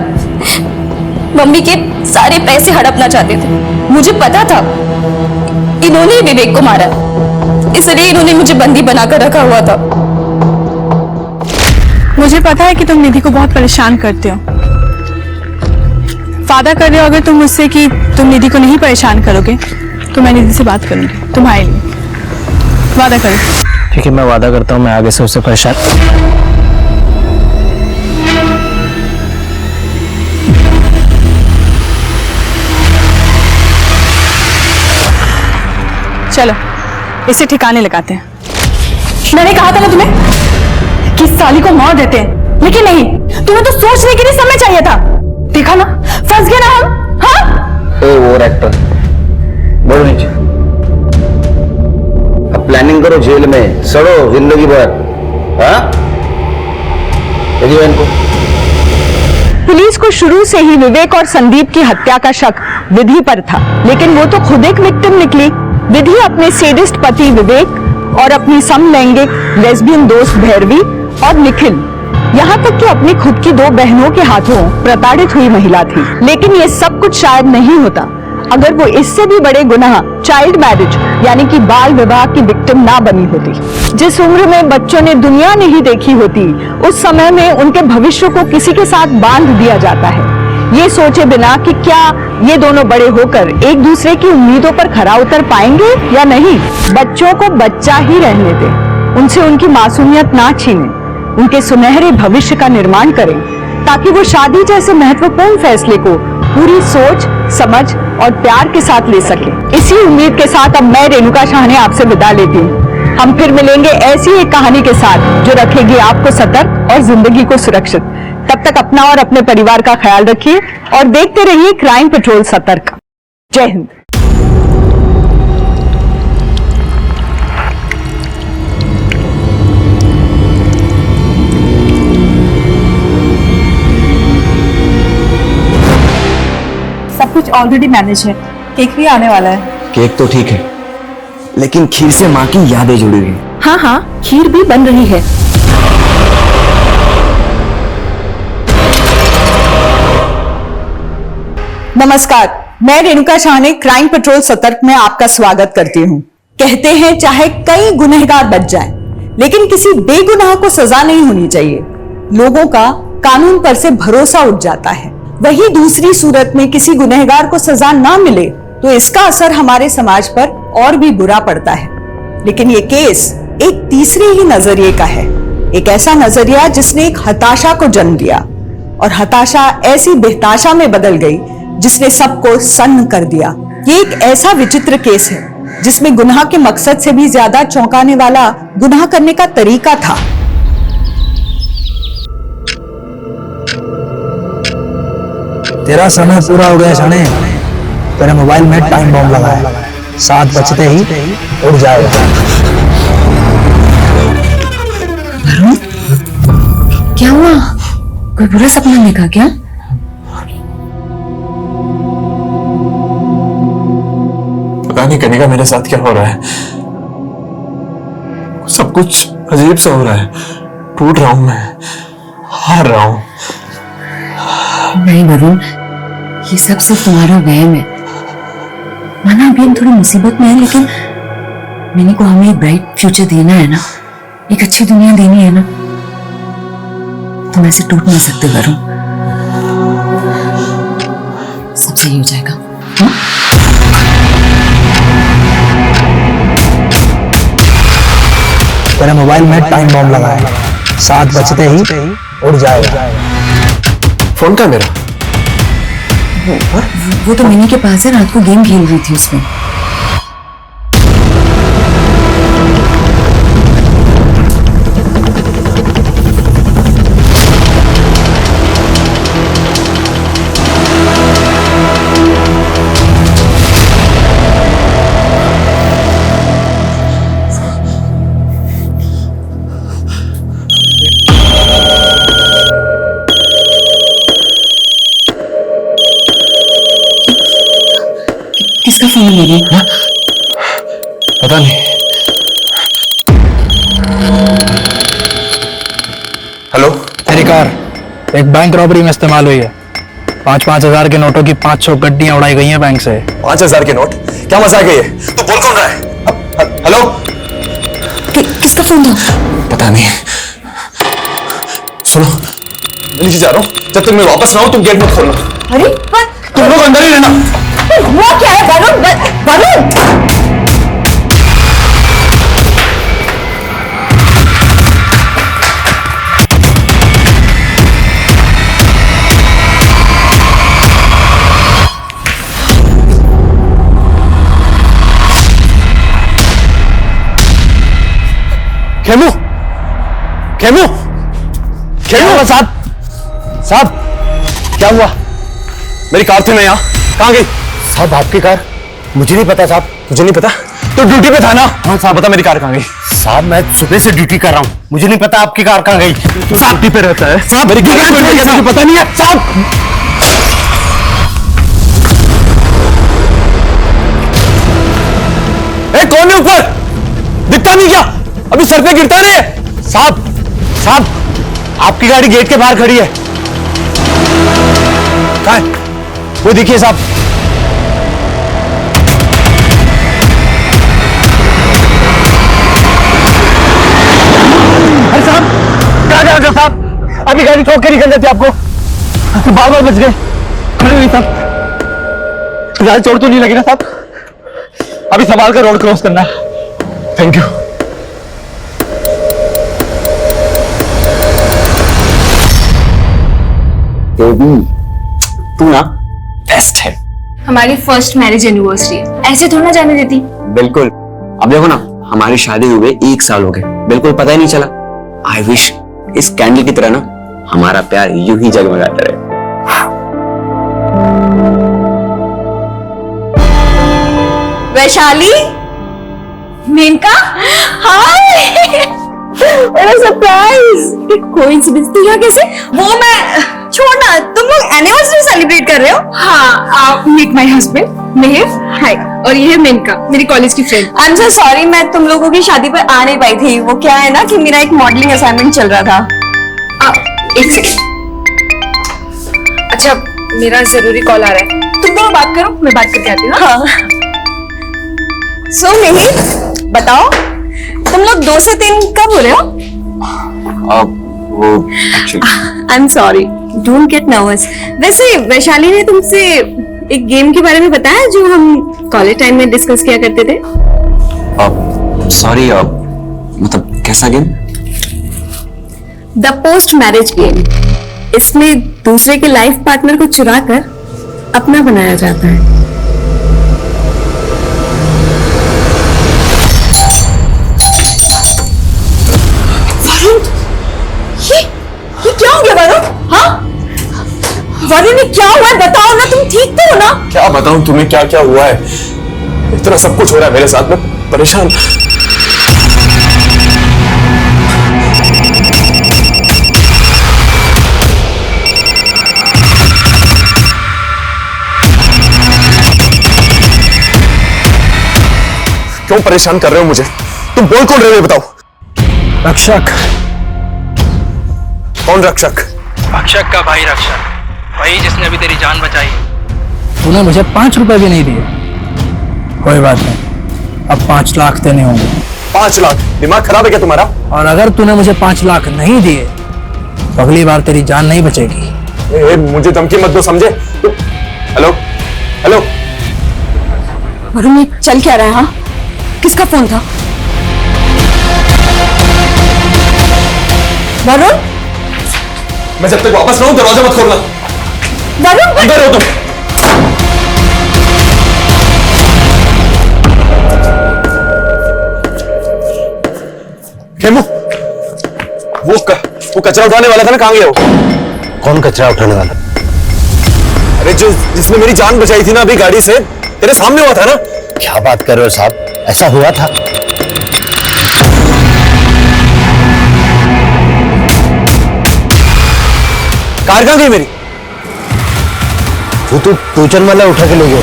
मम्मी के सारे पैसे हड़पना चाहते थे। मुझे पता था इन्होंने विवेक को मारा, इसलिए इन्होंने मुझे बंदी बनाकर रखा हुआ था। मुझे पता है कि तुम निधि को बहुत परेशान करते हो। वादा कर रहे हो अगर तुम मुझसे कि तुम निधि को नहीं परेशान करोगे तो मैं निधि से बात करूंगी तुम्हारे लिए। वादा करो। ठीक है, मैं वादा करता हूँ मैं आगे से उससे परेशान। चलो इसे ठिकाने लगाते हैं। मैंने कहा था ना तुम्हें कि साली को मौत देते हैं, लेकिन नहीं, तुम्हें तो सोचने के लिए समय चाहिए था। देखा ना, फंस गए ना हम। हाँ ओवर एक्टर, बढ़ो नीचे। अब प्लानिंग करो जेल में सड़ो जिंदगी भर। हाँ इनको पुलिस को शुरू से ही विवेक और संदीप की हत्या का शक विधि पर था, लेकिन वो तो खुद एक विक्टिम निकली। विधि अपने सेडिस्ट पति विवेक और अपनी समलैंगिक लेस्बियन दोस्त भैरवी और निखिल, यहाँ तक कि अपनी खुद की 2 बहनों के हाथों प्रताड़ित हुई महिला थी। लेकिन ये सब कुछ शायद नहीं होता अगर वो इससे भी बड़े गुनाह चाइल्ड मैरिज यानी कि बाल विवाह की विक्टिम ना बनी होती। जिस उम्र में बच्चों ने दुनिया नहीं देखी होती, उस समय में उनके भविष्य को किसी के साथ बांध दिया जाता है, ये सोचे बिना कि क्या ये दोनों बड़े होकर एक दूसरे की उम्मीदों पर खरा उतर पाएंगे या नहीं। बच्चों को बच्चा ही रहने दें, उनसे उनकी मासूमियत ना छीनें, उनके सुनहरे भविष्य का निर्माण करें, ताकि वो शादी जैसे महत्वपूर्ण फैसले को पूरी सोच, समझ और प्यार के साथ ले सके। इसी उम्मीद के साथ अब मैं रेणुका शाहने आपसे विदा लेती हूँ। हम फिर मिलेंगे ऐसी एक कहानी के साथ जो रखेगी आपको सतर्क और जिंदगी को सुरक्षित। तब तक अपना और अपने परिवार का ख्याल रखिए और देखते रहिए क्राइम पेट्रोल सतर्क। जय हिंद। सब कुछ ऑलरेडी मैनेज है, केक भी आने वाला है। केक तो ठीक है, लेकिन खीर से माँ की यादें जुड़ी हुई। हाँ हाँ, खीर भी बन रही है। नमस्कार, मैं रेणुका शाहने क्राइम पेट्रोल सतर्क में आपका स्वागत करती हूँ। कहते हैं चाहे कई गुनहगार बच जाएं, लेकिन किसी बेगुनाह को सजा नहीं होनी चाहिए। लोगों का कानून पर से भरोसा उठ जाता है। वही दूसरी सूरत में किसी गुनहगार को सजा ना मिले तो इसका असर हमारे समाज पर और भी बुरा पड़ता है। लेकिन ये केस एक तीसरे ही नजरिए का है, एक ऐसा नजरिया जिसने एक हताशा को जन्म दिया और हताशा ऐसी बेहताशा में बदल गई जिसने सबको सन्न कर दिया। ये एक ऐसा विचित्र केस है जिसमें गुनाह के मकसद से भी ज्यादा चौंकाने वाला गुनाह करने का तरीका था। तेरा समय पूरा हो गया शाने, तेरे मोबाइल में टाइम बॉम्ब लगा है, 7 बजते ही उड़ जाएगा। क्या हुआ? कोई बुरा सपना देखा क्या? पता नहीं कनिका मेरे साथ क्या हो रहा है। सब कुछ अजीब सा हो रहा है। टूट रहा हूं मैं, हार रहा हूं। नहीं वरुण, ये सब सिर्फ तुम्हारा वहम है। माना अभी हम थोड़ी मुसीबत में है, लेकिन मैंने को हमें एक ब्राइट फ्यूचर देना है ना, एक अच्छी दुनिया देनी है ना। तुम ऐसे टूट नहीं सकते वरुण, सब सही हो जाएगा। हाँ? तेरे मोबाइल में टाइम बॉम्ब लगा है, 7 बजते ही उड़ जाएगा। फोन का मेरा वो तो मिनी के पास है, रात को गेम खेल रही थी उसमें। एक बैंक रॉबरी में इस्तेमाल हुई है। 5-5 हजार के नोटों की 500 गड्डियां उड़ाई गई हैं बैंक से। 5,000 के नोट? क्या मजाक है ये? तू बोल कौन रहा है? हेलो? किसका फोन था? पता नहीं। सुनो, मैं नीचे जा रहा हूँ, जब तक मैं वापस ना आऊं तुम गेट मत खोलना। अरे तुम लोग अंदर ही रहना। हुआ क्या है वरुण? वरुण खेमू, खेमू, खेमू साहब, साहब क्या हुआ? मेरी कार थी ना यहाँ, कहाँ गई? साहब आपकी कार? मुझे नहीं पता साहब। मुझे नहीं पता? तो ड्यूटी पे था ना? हाँ साहब, बता मेरी कार कहाँ गई? साहब मैं सुबह से ड्यूटी कर रहा हूँ, मुझे नहीं पता आपकी कार कहाँ गई। साहब ड्यूटी पे रहता है साहब, मेरी कार मुझे पता नहीं है साहब। कौन है ऊपर? दिखता नहीं क्या? अभी सर पे गिरता नहीं? साहब, साहब आपकी गाड़ी गेट के बाहर खड़ी है। कहाँ है? वो देखिए साहब। अरे साहब, कहाँ जा रहे हो साहब? अभी गाड़ी ठोक के निकल जाती आपको। बार बच गए। खड़े नहीं साहब, ज्यादा चोट तो नहीं लगी ना साहब? अभी संभाल कर रोड क्रॉस करना है। Thank you. बेबी, तू ना बेस्ट है। हमारी फर्स्ट मैरिज एनिवर्सरी है, ऐसे थोड़ा जाने देती। बिल्कुल। अब देखो ना, हमारी शादी हुए 1 साल हो गए, बिल्कुल पता ही नहीं चला। आई विश इस कैंडल की तरह ना हमारा प्यार यूं ही जगमगाता रहे। वैशाली, मेनका, हाय, मेरा सरप्राइज। कोइंसिडेंस तो यहाँ कैसे? वो मैं छोड़ना, तुम लोग एनिवर्सरी सेलिब्रेट कर रहे हो? हाँ, मीट माय हस्बैंड मेहिर, हाय, और ये है मेनका, मेरी कॉलेज की friend. I am so sorry, मैं तुम लोगों की शादी पर आ नहीं पाई थी। वो क्या है ना कि मेरा एक मॉडलिंग असाइनमेंट चल रहा था। एक सेकेंड। अच्छा, मेरा जरूरी कॉल आ रहा है, तुम दोनों बात करो, मैं बात करके आती हूँ। हाँ। सो मेहिर, बताओ तुम लोग 2 से 3 कब हो रहे हो? वो I am sorry, don't get nervous. वैसे वैशाली ने तुमसे एक गेम के बारे में बताया जो हम कॉलेज टाइम में डिस्कस किया करते थे? सॉरी, मतलब कैसा game? The post marriage game. इसमें दूसरे के लाइफ पार्टनर को चुरा कर अपना बनाया जाता है। ये क्या हो गया वरुण? हाँ, वरुण ये क्या हुआ है? बताओ ना, तुम ठीक तो हो ना? क्या बताऊं तुम्हें क्या क्या हुआ है? इतना सब कुछ हो रहा है मेरे साथ में, परेशान। क्यों परेशान कर रहे हो मुझे? तुम बोल कौन रहे हो बताओ? रक्षक। कौन रक्षक? रक्षक का भाई रक्षक, वही जिसने अभी तेरी जान बचाई। तूने मुझे 5 रुपए भी नहीं दिए। कोई बात नहीं, अब 5 लाख देने होंगे। 5 लाख? दिमाग खराब है क्या तुम्हारा? और अगर तूने मुझे 5 लाख नहीं दिए तो अगली बार तेरी जान नहीं बचेगी। मुझे धमकी मत दो, समझे? Hello, hello. वरुण ये चल क्या रहा है? हाँ, किसका फोन था? वरुण, मैं जब तक वापस ना आऊं दरवाजा मत खोलना। वरुण, अंदर हो तुम। खेमू, वो कचरा उठाने वाला था ना, कहाँ गया वो? कौन कचरा उठाने वाला? अरे जिसने मेरी जान बचाई थी ना अभी गाड़ी से, तेरे सामने हुआ था ना? क्या बात कर रहे हो साहब, ऐसा हुआ था? कार कहाँ गई मेरी? वो तो टोचन वाला उठा के ले गया।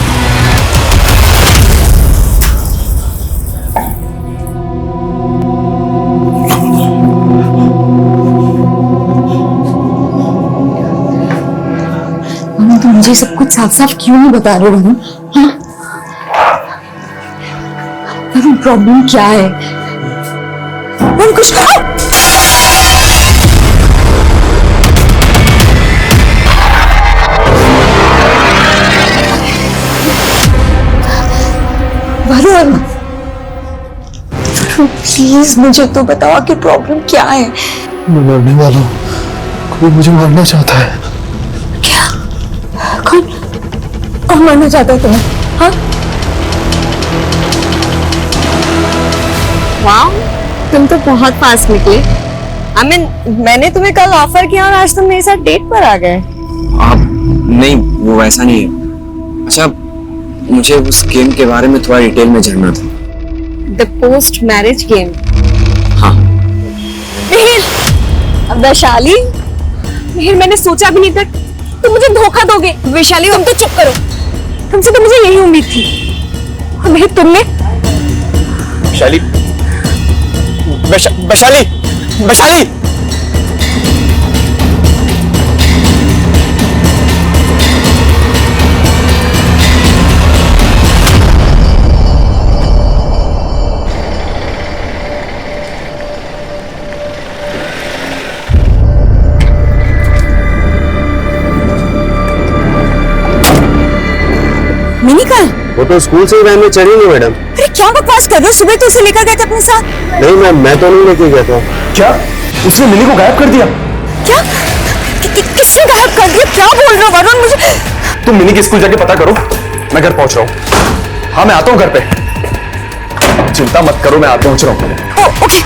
मुझे सब कुछ साफ साफ क्यों नहीं बता रहे वरुण? हाँ? वरुण प्रॉब्लम क्या है? वरुण कुछ कहो। वरुण प्लीज मुझे तो बताओ कि प्रॉब्लम क्या है? मैं मरने वाला हूँ, कोई मुझे मारना चाहता है। क्या? कौन मारना चाहता है तुम्हें? हाँ? वाह, तुम तो बहुत फास्ट निकले। मैंने तुम्हें कल ऑफर किया और आज तुम मेरे साथ डेट पर आ गए। आप नहीं, वो वैसा नहीं है। अच्छा, मुझे उस गेम के बारे में थोड़ा डिटेल में जानना था। The post marriage game? हाँ। वैशाली, मिहिर मैंने सोचा भी नहीं था तुम मुझे धोखा दोगे। वैशाली तुम तो चुप करो, तुमसे तो मुझे यही उम्मीद थी। और मिहिर तुमने वैशाली, वैशाली, वैशाली! मिनी कल? वो तो स्कूल से ही वैन में चढ़ी नहीं मैडम। अरे क्या बकवास कर रहे हो? सुबह तो उसे लेकर गए थे अपने साथ। नहीं मैम, मैं तो नहीं लेके गया था। क्या? उसने मिनी को गायब कर दिया? क्या? किसने गायब कर दिया? क्या बोल रहे हो वरुण? मुझे तुम मिनी के स्कूल जाके पता करो, मैं घर पहुंच रहा हूँ। हाँ मैं आता हूँ घर पे, चिंता मत करो, मैं आ पहुंच रहा हूँ। ओके।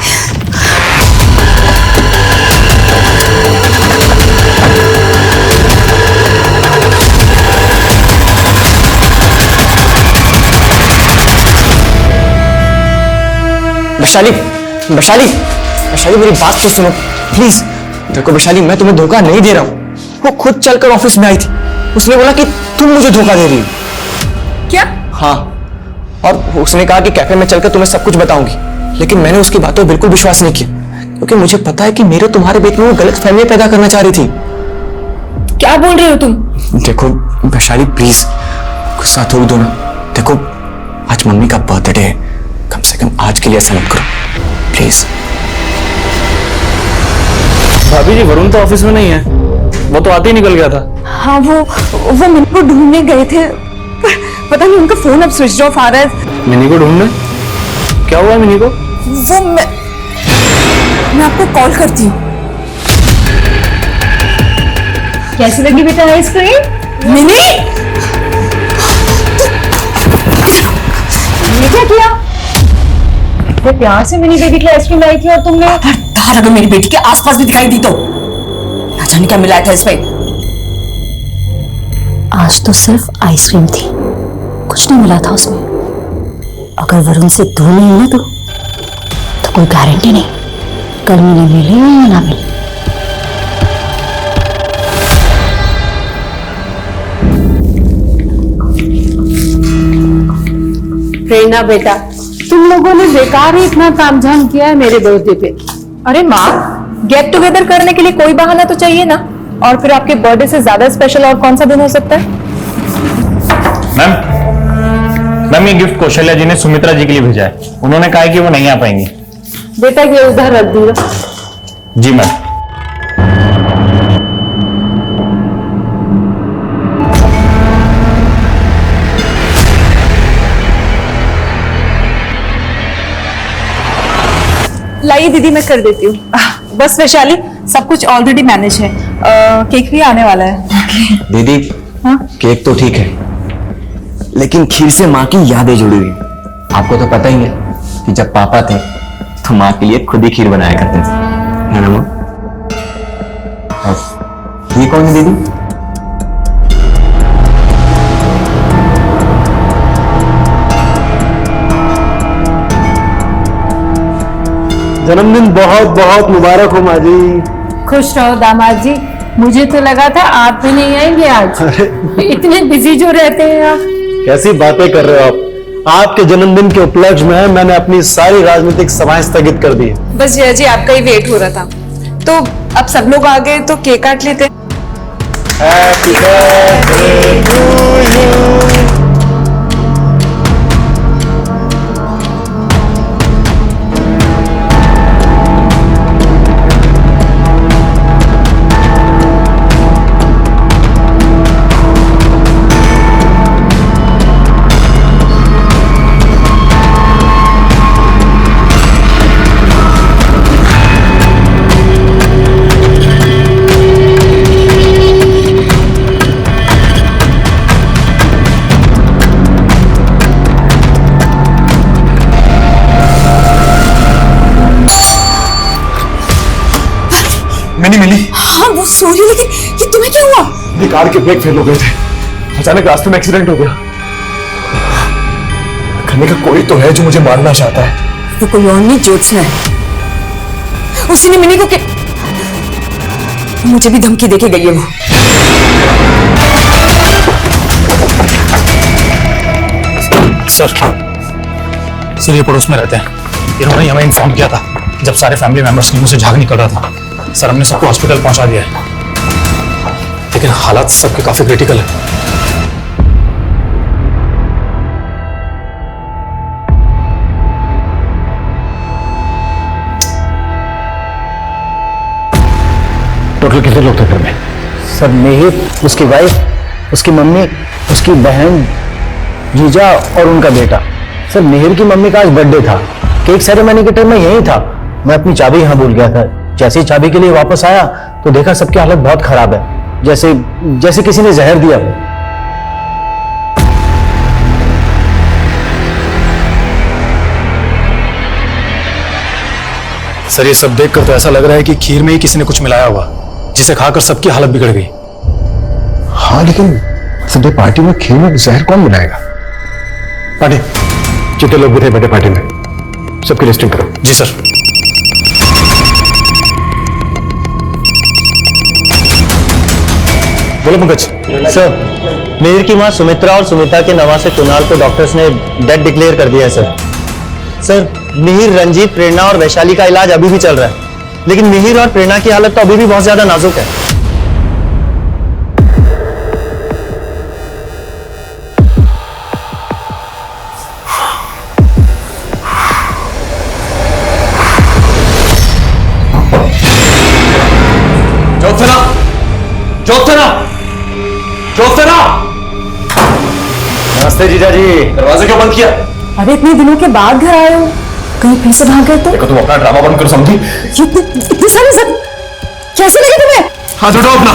वैशाली, वैशाली, वैशाली मेरी बात तो सुनो प्लीज। देखो वैशाली, मैं तुम्हें धोखा नहीं दे रहा हूँ। वो खुद चलकर ऑफिस में आई थी, उसने बोला कि तुम मुझे धोखा दे रही हो। क्या? हाँ, और उसने कहा कि कैफे में चलकर तुम्हें सब कुछ बताऊंगी, लेकिन मैंने उसकी बातों पर बिल्कुल विश्वास नहीं किया, क्योंकि मुझे पता है कि मेरे तुम्हारे बीच में वो गलत फहमी पैदा करना चाह रही थी। क्या बोल रहे हो तुम? देखो वैशाली प्लीज गुस्सा थोड़ी दो ना। देखो आज मम्मी का बर्थडे है, कम से कम आज के लिए ऐसा मत करो प्लीज। भाभी जी, वरुण तो ऑफिस में नहीं है, वो तो आते ही निकल गया था। हाँ, वो मिनी को ढूंढने गए थे, पर पता नहीं उनका फोन अब स्विच ऑफ आ रहा है। मिनी को ढूंढने? क्या हुआ मिनी को? वो मैं आपको कॉल करती हूँ। कैसी लगी बेटा आइसक्रीम? मिनी, ये क्या किया? मैं प्यार से मिनी बेबी की आइसक्रीम लाई थी और तुमने कहा अगर मेरी बेटी के आसपास भी दिखाई दी तो ना जाने क्या मिलाया था इसमें। आज तो सिर्फ आइसक्रीम थी, कुछ नहीं मिला था उसमें। अगर वरुण से दूर नहीं ना तो कोई गारंटी नहीं कल मिनी मिले या ना मिले। प्रेरणा बेटा, तुम लोगों ने बेकार ही इतना तामझाम किया है मेरे बर्थडे पे। अरे माँ, गेट टुगेदर करने के लिए कोई बहाना तो चाहिए ना। और फिर आपके बर्थडे से ज्यादा स्पेशल और कौन सा दिन हो सकता है? मैम ये गिफ्ट कौशल्या जी ने सुमित्रा जी के लिए भेजा है। उन्होंने कहा है कि वो नहीं आ पाएंगी। बेटा ये उधर रख दिया। जी मैम। लाइए दीदी, मैं कर देती हूँ। बस वैशाली, सब कुछ ऑलरेडी मैनेज है। केक भी आने वाला है। दीदी, हाँ? केक तो ठीक है, लेकिन खीर से माँ की यादें जुड़ी हुई। आपको तो पता ही है कि जब पापा थे तो माँ के लिए खुद ही खीर बनाया करते थे, है ना माँ? ये कौन है दीदी? जन्मदिन बहुत बहुत मुबारक हो माँ जी। खुश रहो दामाद जी। मुझे तो लगा था आप भी नहीं आएंगे आज, इतने बिजी जो रहते हैं आप। कैसी बातें कर रहे हो आप? आपके जन्मदिन के उपलक्ष्य में मैंने अपनी सारी राजनीतिक सभाएं स्थगित कर दी। बस जया जी आपका ही वेट हो रहा था, तो अब सब लोग आ गए तो केक काट लेते। Happy birthday to you. नहीं मिली। हाँ वो सॉरी, लेकिन ये तुम्हें क्या हुआ? ये कार के ब्रेक फेल हो गए थे, अचानक रास्ते में एक्सीडेंट हो गया। करने का कोई तो है जो मुझे मारना चाहता है। वो कोई और नहीं, ज्योत्सना है। उसी ने मिनी को मुझे भी धमकी देके गई है वो। सर ये पड़ोस में रहते हैं। इन्होंने हमें इन्फॉर्म किया था जब सारे फैमिली मेंबर्स नींबू से झाग निकल रहा था। सर हमने सबको हॉस्पिटल पहुंचा दिया है, लेकिन हालात सबके काफी क्रिटिकल है। टोटल कितने लोग थे घर में? सर मिहिर, उसकी वाइफ, उसकी मम्मी, उसकी बहन, जीजा और उनका बेटा। सर मिहिर की मम्मी का आज बर्थडे था। केक सेरेमनी के टाइम में यही था। मैं अपनी चाबी यहां भूल गया था। जैसे ही चाबी के लिए वापस आया तो देखा सबकी हालत बहुत खराब है, जैसे किसी ने जहर दिया हो। सर ये सब देखकर तो ऐसा लग रहा है कि खीर में ही किसी ने कुछ मिलाया हुआ, जिसे खाकर सबकी हालत बिगड़ गई। हाँ लेकिन बर्थडे पार्टी में खीर में जहर कौन बनाएगा? पार्टी जितने लोग भी थे बर्थडे पार्टी में सबकी लिस्टिंग करो। जी सर। बोलो पंकज। सर मिहिर की मां सुमित्रा और सुमिता के नवासे कुणाल को डॉक्टर्स ने डेड डिक्लेयर कर दिया है सर। सर मिहिर, रंजीत, प्रेरणा और वैशाली का इलाज अभी भी चल रहा है, लेकिन मिहिर और प्रेरणा की हालत तो अभी भी बहुत ज्यादा नाजुक है। नमस्ते जीजा जी, दरवाजा क्यों बंद किया? अरे इतने दिनों के बाद घर आए हो, कहीं फिर से भाग गए तो? देखो तुम अपना ड्रामा बंद करो, समझी? इतने सारे सब कैसे लगे तुम्हें? हाथ उठाओ अपना।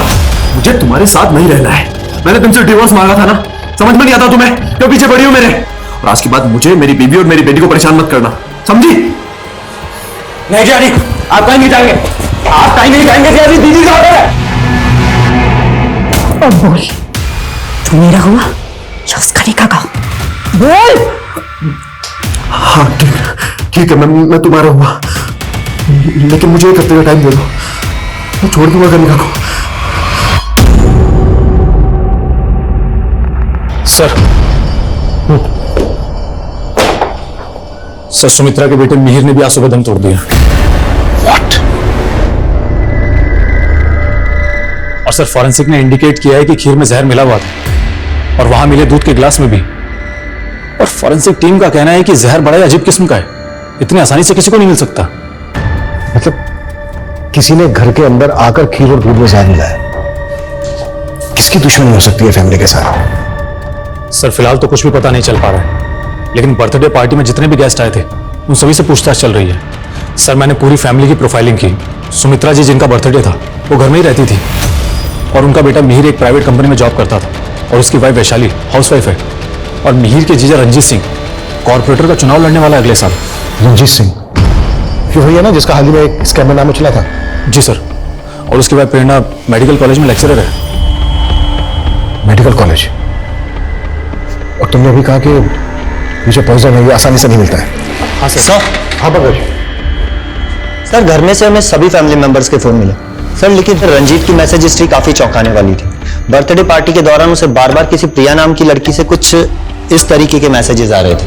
मुझे तुम्हारे साथ नहीं रहना है। मैंने तुमसे डिवोर्स मांगा था ना, समझ में नहीं आता तुम्हें? क्यों पीछे पड़ी हो मेरे? और आज के बाद मुझे, मेरी बीवी और मेरी बेटी को परेशान मत करना, समझी? नहीं जी आप कहीं नहीं जाएंगे, आप कहीं नहीं जाएंगे जी, दीदी का ऑर्डर है। अब बोल, तू मेरा हुआ या उसका निकाह? बोल। हाँ ठीक है, मैं तुम्हारा हुआ, लेकिन मुझे एक हफ्ते का टाइम दे दो, मैं छोड़ दूंगा करने को। सर सुमित्रा के बेटे मिहिर ने भी आज सुबह दम तोड़ दिया। What? और सर फॉरेंसिक ने इंडिकेट किया है कि खीर में जहर मिला हुआ था और वहां मिले दूध के गिलास में भी। और फॉरेंसिक टीम का कहना है कि जहर बड़ा ही अजीब किस्म का है, इतनी आसानी से किसी को नहीं मिल सकता। मतलब किसी ने घर के अंदर आकर खीर और दूध में जहर मिलाया। किसकी दुश्मनी हो सकती है फैमिली के साथ? सर फिलहाल तो कुछ भी पता नहीं चल पा रहा है, लेकिन बर्थडे पार्टी में जितने भी गेस्ट आए थे उन सभी से पूछताछ चल रही है। सर मैंने पूरी फैमिली की प्रोफाइलिंग की। सुमित्रा जी जिनका बर्थडे था वो घर में ही रहती थी और उनका बेटा मिहिर एक प्राइवेट कंपनी में जॉब करता था और उसकी वाइफ वैशाली हाउसवाइफ है। और मिहिर के जीजा रंजीत सिंह कॉर्पोरेटर का चुनाव लड़ने वाला है अगले साल। रंजीत सिंह ये वही है ना जिसका हाल ही में एक स्कैम में नाम चला था? जी सर। और उसकी वाइफ प्रेरणा मेडिकल कॉलेज में लेक्चरर है। Medical college? और तुमने अभी कहा कि मुझे पॉइजन है, ये आसानी से नहीं मिलता है। हाँ सर। हाँ पंकज। सर घर में से हमें सभी फैमिली मेंबर्स के फोन मिले सर, लेकिन रंजीत की मैसेज हिस्ट्री काफी चौंकाने वाली थी। बर्थडे पार्टी के दौरान उसे बार बार किसी प्रिया नाम की लड़की से कुछ इस तरीके के मैसेजेस आ रहे थे।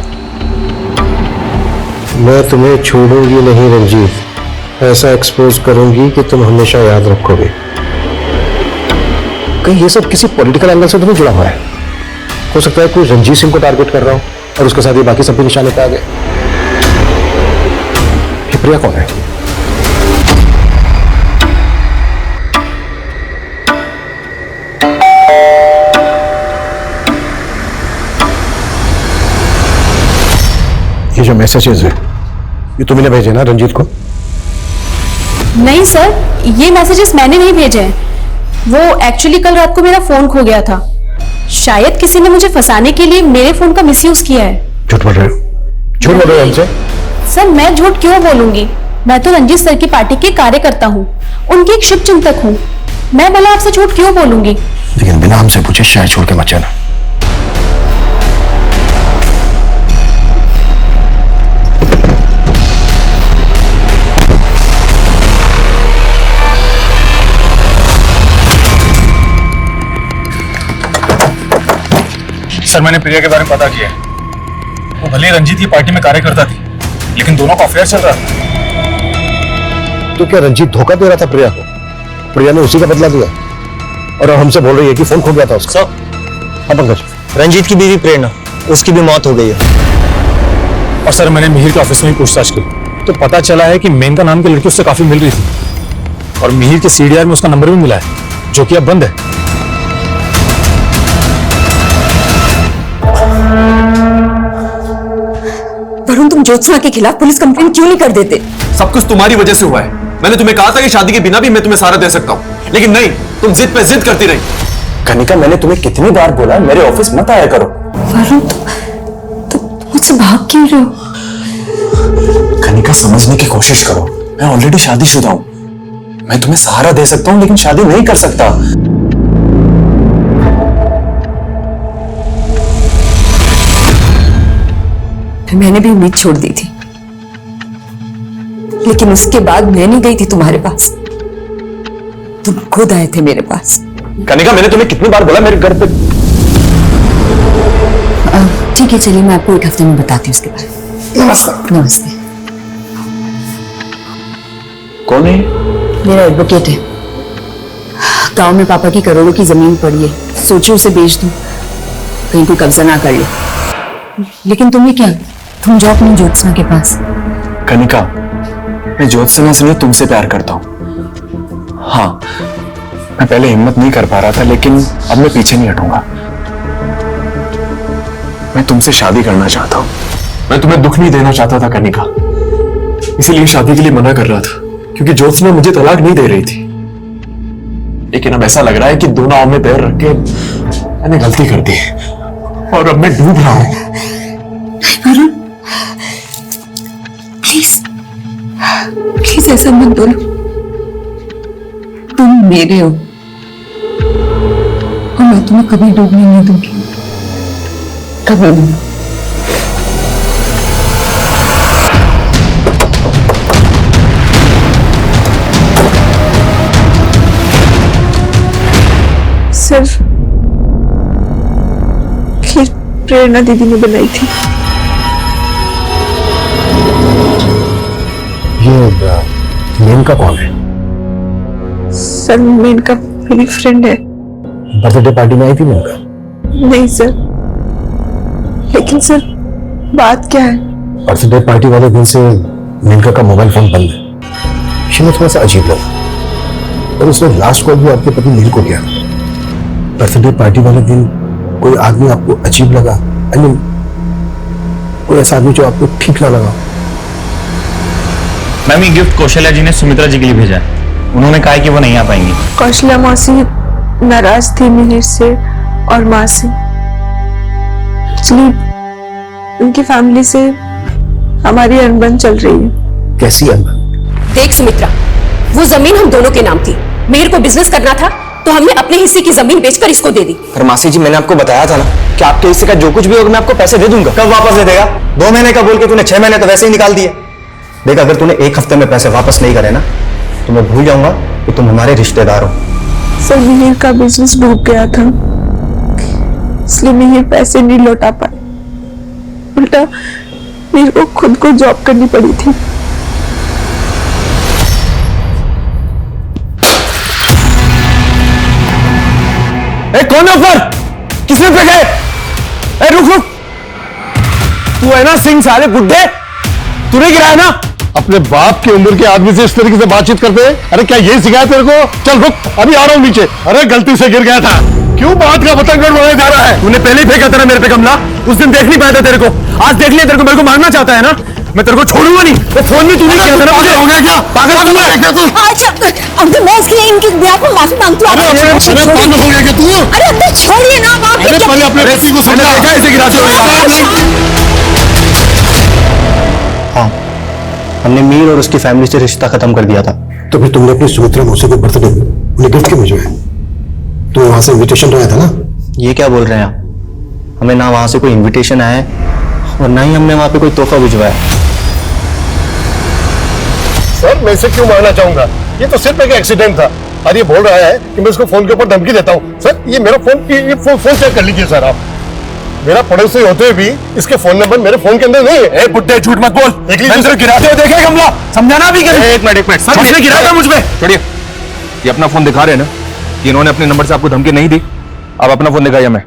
मैं तुम्हें छोड़ूंगी नहीं रंजीत, ऐसा एक्सपोज करूंगी कि तुम हमेशा याद रखोगे। कहीं ये सब किसी पॉलिटिकल एंगल से तो नहीं जुड़ा हुआ है? हो सकता है कोई रंजीत सिंह को टारगेट कर रहा हो और उसके साथ ये बाकी सब भी निशाने पे आ गए। ये प्रिया कौन है? ये जो मैसेजेस है ये तुमने भेजे ना रंजीत को? नहीं सर, ये मैसेजेस मैंने नहीं भेजे हैं। वो एक्चुअली कल रात को मेरा फोन खो गया था। शायद किसी ने मुझे फंसाने के लिए मेरे फोन का मिसयूज किया है। झूठ बोल रहे हो? झूठ बोल रहे हो हमसे? सर मैं झूठ क्यों बोलूंगी? मैं तो रंजीत सर की पार्टी के कार्यकर्ता हूँ, उनकी एक शुभ चिंतक हूँ। मैं भला आपसे झूठ क्यों बोलूंगी? लेकिन बिना हमसे पूछे शहर छोड़ के मत जाना। सर मैंने प्रिया के बारे में पता किया। वो भले ही रंजीत की पार्टी में कार्यकर्ता थी, लेकिन दोनों का अफेयर चल रहा था। तो क्या रंजीत धोखा दे रहा था प्रिया को? प्रिया ने उसी का बदला लिया और अब हमसे बोल रही है कि फोन खो गया था उसका। हाँ पंकज, रंजीत की बीवी प्रेरणा, उसकी भी मौत हो गई है। और सर मैंने मिहिर के ऑफिस में ही पूछताछ की तो पता चला है कि मेनका नाम की लड़की उससे काफी मिल रही थी और मिहिर के सीडीआर में उसका नंबर भी मिला है, जो कि अब बंद है। वरुण, तुम ज्योत्सना के खिलाफ पुलिस कंप्लेंट क्यों नहीं कर देते? सब कुछ तुम्हारी वजह से हुआ है। मैंने तुम्हें कहा था कि शादी के बिना भी मैं तुम्हें सारा दे सकता हूं, लेकिन नहीं, तुम जिद पे जिद करती रही। कनिका, मैंने तुम्हें कितनी बार बोला मेरे ऑफिस मत आया करो। वरुण, तुम मुझसे भाग क्यों रहे हो? कनिका, समझने की कोशिश करो। मैं ऑलरेडी शादीशुदा हूं। मैं तुम्हें सहारा दे सकता हूं, लेकिन शादी नहीं कर सकता। मैंने भी उम्मीद छोड़ दी थी, लेकिन उसके बाद मैं नहीं गई थी तुम्हारे पास, तुम खुद आए थे मेरे पास। कनिका, मैंने तुम्हें कितनी बार बोला मेरे घर पे। ठीक है, चलिए मैं आपको एक हफ्ते में बताती हूँ उसके बारे में। नमस्कार। नमस्ते। कौन है? मेरा एडवोकेट है। गांव में पापा की करोड़ों की जमीन पड़ी है, सोची उसे बेच दूं, कहीं कोई कब्जा ना कर ले। लेकिन तुम्हें क्या, तुम जाओ अपनी ज्योत्सना के पास। कनिका, मैं ज्योत्सना से नहीं तुमसे प्यार करता हूं। हाँ, मैं पहले हिम्मत नहीं कर पा रहा था, लेकिन अब मैं पीछे नहीं हटूंगा। मैं तुमसे शादी करना चाहता हूं। मैं तुम्हें दुख नहीं देना चाहता था कनिका, इसीलिए शादी के लिए मना कर रहा था, क्योंकि ज्योत्सना मुझे तलाक नहीं दे रही थी। लेकिन अब ऐसा लग रहा है कि दो नाव में पैर रख के मैंने गलती कर दी और अब मैं डूब रहा हूं। प्लीज ऐसा मत बोलो, तुम मेरे हो और मैं तुम्हें कभी डूबने नहीं दूंगी, कभी नहीं। सिर्फ खीर प्रेरणा दीदी ने बनाई थी। ये मेनका कौन है? सर मेनका मेरी फ्रेंड है। बर्थडे पार्टी में आई थी मेनका? नहीं सर, लेकिन सर बात क्या है? बर्थडे पार्टी वाले दिन से मेनका का मोबाइल फोन बंद है। मुझे थोड़ा सा अजीब लगा और उसने लास्ट कॉल भी आपके पति नील को किया। बर्थडे पार्टी वाले दिन कोई आदमी आपको अजीब लगा? आई मीन कोई ऐसा आदमी जो आपको ठीक ना लगा? मैम, ये गिफ्ट कौशल्या जी ने सुमित्रा जी के लिए भेजा है। उन्होंने कहा है कि वो नहीं आ पाएंगी। कौशल्या मौसी नाराज थी मिहिर से और माँ से। एक्चुअली उनकी फैमिली से हमारी अनबन चल रही है। कैसी अनबन? देख सुमित्रा, वो जमीन हम दोनों के नाम थी। मिहिर को बिजनेस करना था तो हमने अपने हिस्से की जमीन बेचकर इसको दे दी। पर मासी जी, मैंने आपको बताया था ना कि आपके हिस्से का जो कुछ भी होगा मैं आपको पैसे दे दूंगा। कब वापस दे देगा? 2 महीने का बोल के तूने 6 महीने तो वैसे ही निकाल दिए। देख, अगर तूने 1 हफ्ते में पैसे वापस नहीं करे ना तो मैं भूल जाऊंगा कि तुम हमारे रिश्तेदार हो। सर मिहिर का बिजनेस डूब गया था, इसलिए मिहिर पैसे नहीं लौटा पाए। उल्टा मिहिर को खुद को जॉब करनी पड़ी थी। ए, कौन है ऊपर? किसने फेंके? ए, रुक रुक, तू है ना सिंह साले बुड्ढे, तूने गिराया ना? अपने बाप की उम्र के आदमी से इस तरीके से बातचीत करते हैं? अरे क्या ये सिखाया तेरे को? चल रुक, अभी आ रहा हूं नीचे। अरे गलती से गिर गया था, क्यों बात का पतंग उड़ाया जा रहा है? तूने पहले ही फेंका था ना मेरे पे कमला, उस दिन देख नहीं पाया था तेरे को, आज देख लिया तेरे को, मेरे को मारना चाहता है ना? मैं तेरे को छोड़ूंगा नहीं। वो फोन में तूने किया था ना मुझे। हो गया क्या? पागल तू है क्या तू? अच्छा अंकल, मैं इसके लिए इनके ब्याह को माफी मांगती हूँ। पागल हो गया क्या तू? अरे अंकल छोड़िए ना, आप अरे पहले अपने बेटी को समझा, देखा ऐसे गिराते हुए। हाँ, हमने मीर और उसकी फैमिली से रिश्ता खत्म कर दिया था। तो फिर तुमने अपनी सुमित्रा मौसी के बर्थडे में उन्हें गिफ्ट क्यों भिजवाया? तुम्हें वहां से इन्विटेशन आया था ना? ये क्या बोल रहे हैं आप? हमें ना वहां से कोई इनविटेशन आया है और ना ही हमने वहां पे कोई तोहफा भिजवाया। सर मैं इसे क्यों मारना चाहूंगा? ये तो सिर्फ एक एक्सीडेंट था और ये बोल रहा है कि मैं उसको फोन के ऊपर धमकी देता हूँ। सर ये मेरा फोन चेक कर लीजिए सर आप। मेरा पड़ोसी होते हुए भी इसके फोन नंबर मेरे फोन के अंदर नहीं है। बुड्ढे झूठ मत बोल, देख लीजिए गिराते हुए देखे कमला, समझाना भी कर। एक मिनट सर, किसने गिराया था मुझ पे? छोड़िए, ये अपना फोन दिखा रहे हैं ना कि इन्होंने अपने नंबर से आपको धमकी नहीं दी। आप अपना फोन दिखाइए हमें,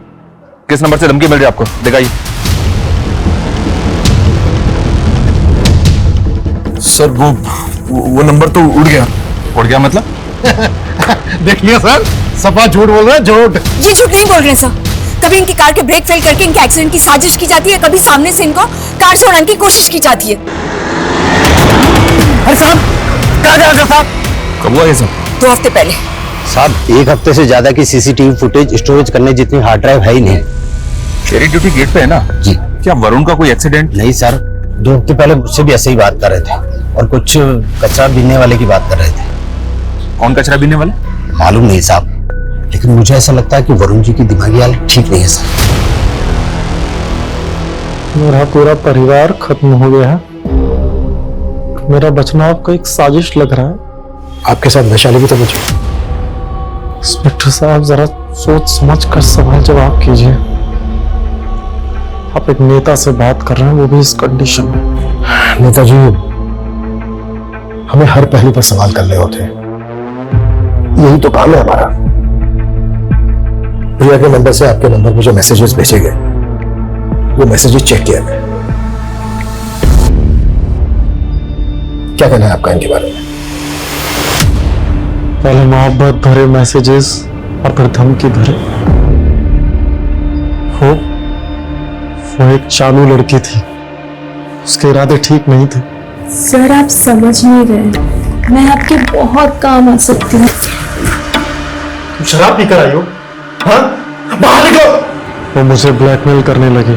किस नंबर से धमकी मिल रही है आपको, दिखाइए। सर वो नंबर तो उड़ गया। उड़ गया मतलब? देख लिया सर, सफा झूठ बोल रहा है, झूठ। ये झूठ नहीं बोल रहे सर। कभी इनकी कार के ब्रेक फेल करके इनके एक्सीडेंट की साजिश की जाती है, कभी सामने से इनको कार से उड़ाने की कोशिश की जाती है। अरे साहब क्या जा रहा साहब? कब हुआ ये सब? 2 हफ्ते पहले। साहब 1 हफ्ते से ज्यादा की सीसीटीवी फुटेज स्टोरेज करने जितनी हार्ड ड्राइव है ही नहीं। शेरी ड्यूटी गेट पे है ना जी। क्या वरुण का कोई एक्सीडेंट? नहीं सर, 2 हफ्ते पहले मुझसे भी ऐसे ही बात कर रहे थे और कुछ कचरा बीनने वाले की बात कर रहे थे। कौन कचरा बीनने वाले? मालूम नहीं साहब, लेकिन मुझे ऐसा लगता है कि वरुण जी की दिमागी हालत ठीक नहीं है सर। मेरा पूरा परिवार खत्म हो गया है। मेरा बचना आपका एक साजिश लग रहा है। आपके साथ वैशाली भी तो मुझे। इंस्पेक्टर साहब जरा सोच समझ कर सवाल जवाब कीजिए। आप एक नेता से बात कर रहे हैं, वो भी इस कंडीशन में। नेताजी, हमें हर पहलू पर सवाल करने होते हैं, यही तो काम है हमारा। प्रिया के नंबर से आपके नंबर पर जो मैसेजेस भेजे गए, वो मैसेजेस चेक किया मैं। क्या कहना है आपका इनके बारे में? पहले मोहब्बत भरे मैसेजेस और फिर धमकी भरे। वो एक चालू लड़की थी, उसके इरादे ठीक नहीं थे। सर आप समझ नहीं रहे, मैं आपके बहुत काम आ सकती हूँ। शराब पीकर आई हो? हाँ? बाहर निकलो। वो मुझे ब्लैकमेल करने लगी,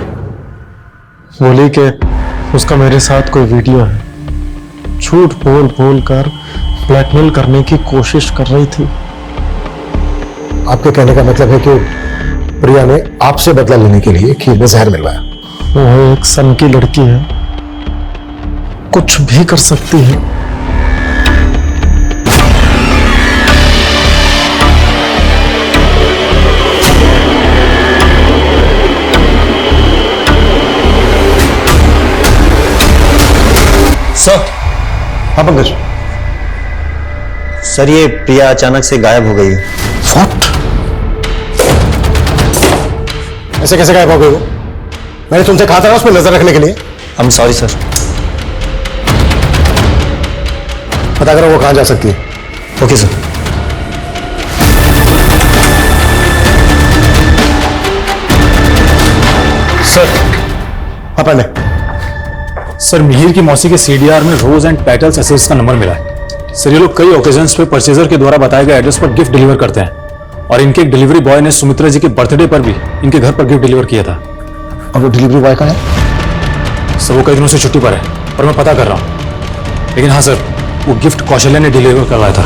बोली कि उसका मेरे साथ कोई वीडियो है। झूठ बोल बोल कर ब्लैकमेल करने की कोशिश कर रही थी। आपके कहने का मतलब है कि प्रिया ने आपसे बदला लेने के लिए खीर में जहर मिलवाया? वो एक सन की लड़की है, कुछ भी कर सकती है। सर। हाँ पंकज। सर ये प्रिया अचानक से गायब हो गई है। What? ऐसे कैसे गायब हो गई वो? मैंने तुमसे कहा था ना उस पर नजर रखने के लिए। I am sorry sir. पता करो वो कहां जा सकती है। Okay sir. सर। हाँ पढ़ने। सर मिहिर की मौसी के सीडीआर में रोज एंड पेटल्स एसेट्स का नंबर मिला है। सर ये लोग कई ओकेजन्स पे परचेजर के द्वारा बताए गए एड्रेस पर गिफ्ट डिलीवर करते हैं और इनके एक डिलीवरी बॉय ने सुमित्रा जी के बर्थडे पर भी इनके घर पर गिफ्ट डिलीवर किया था। और वो डिलीवरी बॉय कहाँ है? सर वो कई दिनों से छुट्टी पर है और मैं पता कर रहा हूँ। लेकिन हाँ सर, वो गिफ्ट कौशल्या ने डिलीवर करवाया था।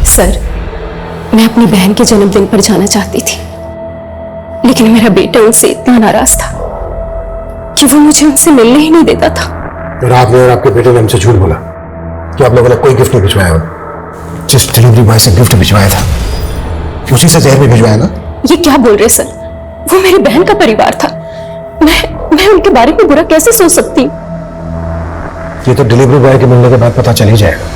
सर मैं अपनी बहन के जन्मदिन पर जाना चाहती थी, लेकिन मेरा बेटा उनसे इतना नाराज था कि वो मुझे उनसे मिलने ही नहीं देता था। रात में और आपके बेटे ने हमसे झूठ बोला कि आप लोगों ने कोई गिफ्ट नहीं भिजवाया। जिस डिलीवरी बॉय से गिफ्ट भिजवाया था उसी से जहर भी भिजवाया ना? ये क्या बोल रहे सर? वो मेरी बहन का परिवार था, मैं उनके बारे में बुरा कैसे सोच सकती हूँ? ये तो डिलीवरी बॉय के मिलने के बाद पता चल ही जाएगा।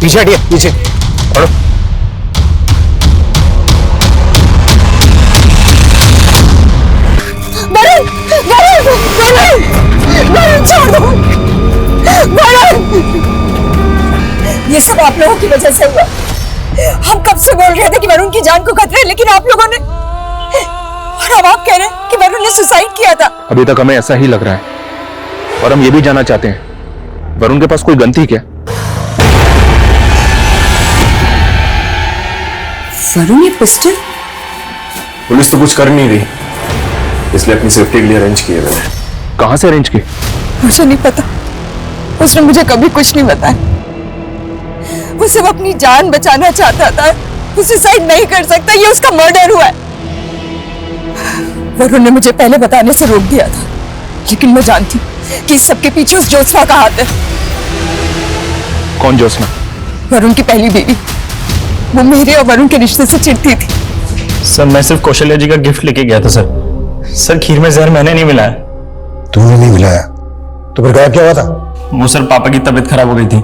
पीछे हटिए, पीछे पढ़ो। वरुण, वरुण, वरुण, वरुण छोड़ दो, वरुण। ये सब आप लोगों की वजह से हुआ। हम कब से बोल रहे थे कि वरुण की जान को खतरा है, लेकिन आप लोगों ने, और अब आप कह रहे हैं कि वरुण ने सुसाइड किया था। अभी तक हमें ऐसा ही लग रहा है और हम ये भी जानना चाहते हैं वरुण के पास कोई गन थी क्या? वरुण ये पिस्टल? पुलिस तो कुछ कर नहीं रही, इसलिए अपनी सेफ्टी के लिए अरेंज किए हुए हैं। कहां से अरेंज किए? मुझे नहीं पता, उसने मुझे कभी कुछ नहीं बताया। वो सिर्फ अपनी जान बचाना चाहता था, वो सुसाइड नहीं कर सकता, ये उसका मर्डर हुआ है। वरुण ने मुझे पहले बताने से रोक दिया था, लेकिन मैं जानती कि इस सबके पीछे उस ज्योत्सना का हाथ है। कौन ज्योत्सना? वरुण की पहली बीवी। वो मेरे और वरुण के रिश्ते से चिढ़ती थी। सर मैं सिर्फ कौशल्या जी का गिफ्ट लेके गया था सर। सर खीर में जहर मैंने नहीं मिलाया। तूने नहीं मिलाया तो फिर गायब क्या हुआ था? वो सर पापा की तबीयत खराब हो गई थी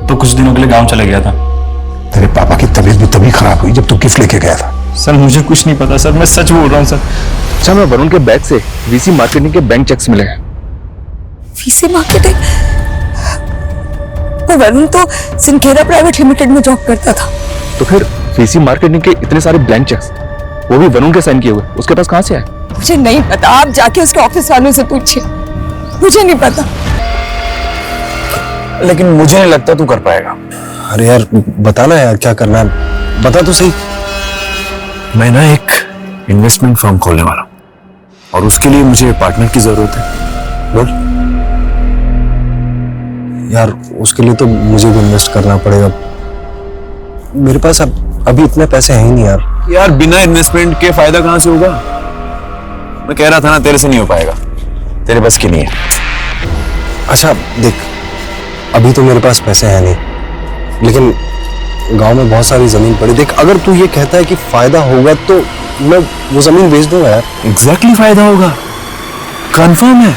तो कुछ दिनों के लिए गांव चला गया था। तेरे पापा की तबीयत भी तभी खराब हुई जब तू गिफ्ट लेके गया था। सर मुझे कुछ नहीं पता सर, मैं सच बोल रहा हूँ सर। अच्छा, मैं वरुण के बैग से वीसी मार्केटिंग के बैंक चेक्स मिले हैं। VC marketing? वो वरुण तो सिंकेरा प्राइवेट लिमिटेड में जॉब करता था। तो फिर वीसी मार्केटिंग के इतने सारे ब्लैंक चेक्स, वो भी वरुण के साइन किए हुए, उसके पास कहां से आए? मुझे नहीं पता, आप जाके उसके ऑफिस वालों से पूछिए, मुझे नहीं पता। लेकिन मुझे नहीं लगता तू कर पाएगा। अरे यार बताना यार, क्या करना है बता तो सही। मैं ना एक इन्वेस्टमेंट फर्म खोलने वाला हूं और उसके लिए मुझे पार्टनर की जरूरत है। बोल यार, उसके लिए तो मुझे भी इन्वेस्ट करना पड़ेगा। मेरे पास अब अभी इतने पैसे हैं ही नहीं यार। यार बिना इन्वेस्टमेंट के फायदा कहां से होगा? मैं कह रहा था ना, तेरे से नहीं हो पाएगा, तेरे बस की नहीं है। अच्छा देख, अभी तो मेरे पास पैसे हैं नहीं, लेकिन गांव में बहुत सारी जमीन पड़ी। देख, अगर तू ये कहता है कि फायदा होगा तो मैं वो जमीन बेच दूंगा यार। एग्जैक्टली फायदा होगा, कंफर्म है।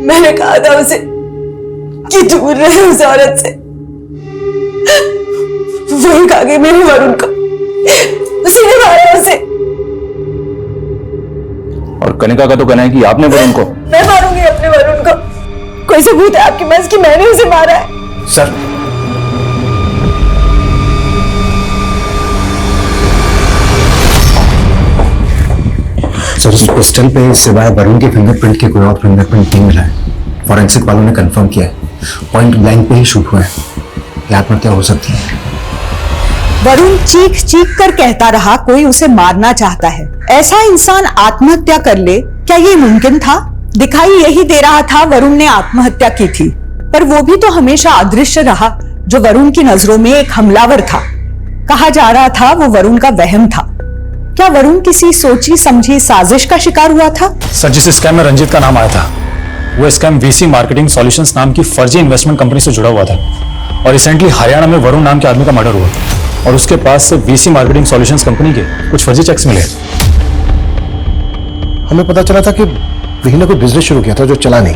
मैंने कहा था उसे कि दूर रहे उस औरत से, वही खा गई मेरे वरुण को, उसी ने मारा उसे। और कनिका का तो कहना है कि आपने वरुण को। मैं मारूंगी अपने वरुण को। कोई सबूत है आपके पास कि मैंने उसे मारा है? सर सर, उस पिस्टल पे सिवाय वरुण के फिंगरप्रिंट के कोई और फिंगरप्रिंट नहीं मिला है। फॉरेंसिक वालों ने कंफर्म किया है, पॉइंट ब्लैंक पे ही शूट हुआ है। ये आत्महत्या हो सकती है। वरुण चीख चीख कर कहता रहा कोई उसे मारना चाहता है। ऐसा इंसान आत्महत्या कर ले, क्या ये मुमकिन था? दिखाई यही दे रहा था वरुण ने आत्महत्या की थी, पर वो भी तो हमेशा अदृश्य रहा जो वरुण की नजरों में एक हमलावर था। कहा जा रहा था वो वरुण का वहम था। क्या वरुण किसी सोची समझी साजिश का शिकार हुआ था? सर, जिस स्कैम में रंजीत का नाम आया था वो स्कैम वीसी मार्केटिंग सॉल्यूशंस नाम की फर्जी इन्वेस्टमेंट कंपनी से जुड़ा हुआ था। और रिसेंटली हरियाणा में वरुण नाम के आदमी का मर्डर हुआ और उसके पास से वीसी मार्केटिंग सॉल्यूशंस कंपनी के कुछ फर्जी चेक्स मिले। हमें पता चला था कि मिहिर ने कोई बिजनेस शुरू किया था जो चला नहीं।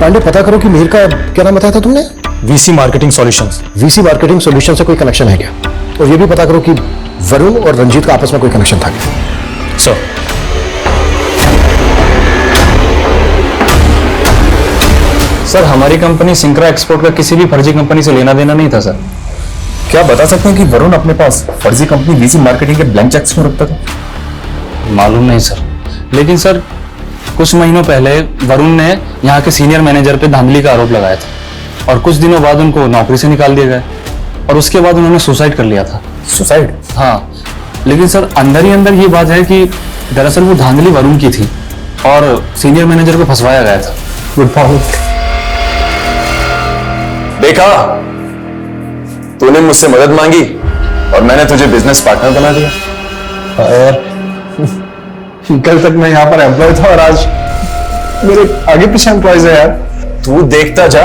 पांडे, पता करो कि मिहिर का क्या नाम बताया था तुमने? VC marketing solutions. VC marketing solution से कोई कनेक्शन है क्या? और ये भी पता करो कि वरुण और रंजीत का आपस में कोई कनेक्शन था क्या? सर, सर हमारी कंपनी सिंक्रा एक्सपोर्ट का किसी भी फर्जी कंपनी से लेना देना नहीं था सर। क्या बता सकते हैं कि वरुण अपने पास फर्जी कंपनी वीसी मार्केटिंग के ब्लैंक चेक्स क्यों रखता था? मालूम नहीं सर, लेकिन सर कुछ महीनों पहले वरुण ने यहाँ के सीनियर मैनेजर पे धांधली का आरोप लगाया था और कुछ दिनों बाद उनको नौकरी से निकाल दिया गया और उसके बाद उन्होंने सुसाइड कर लिया था। सुसाइड? हाँ, लेकिन सर अंदर ही अंदर ये बात है कि दरअसल वो धांधली वरुण की थी और सीनियर मैनेजर को फंसवाया गया था। Good point. देखा, तूने मुझसे मदद मांगी और मैंने तुझे बिजनेस पार्टनर बना दिया। यार कल तक मैं यहाँ पर एम्प्लॉय था और आज मेरे आगे पीछे एम्प्लॉयज है यार। तू देखता जा,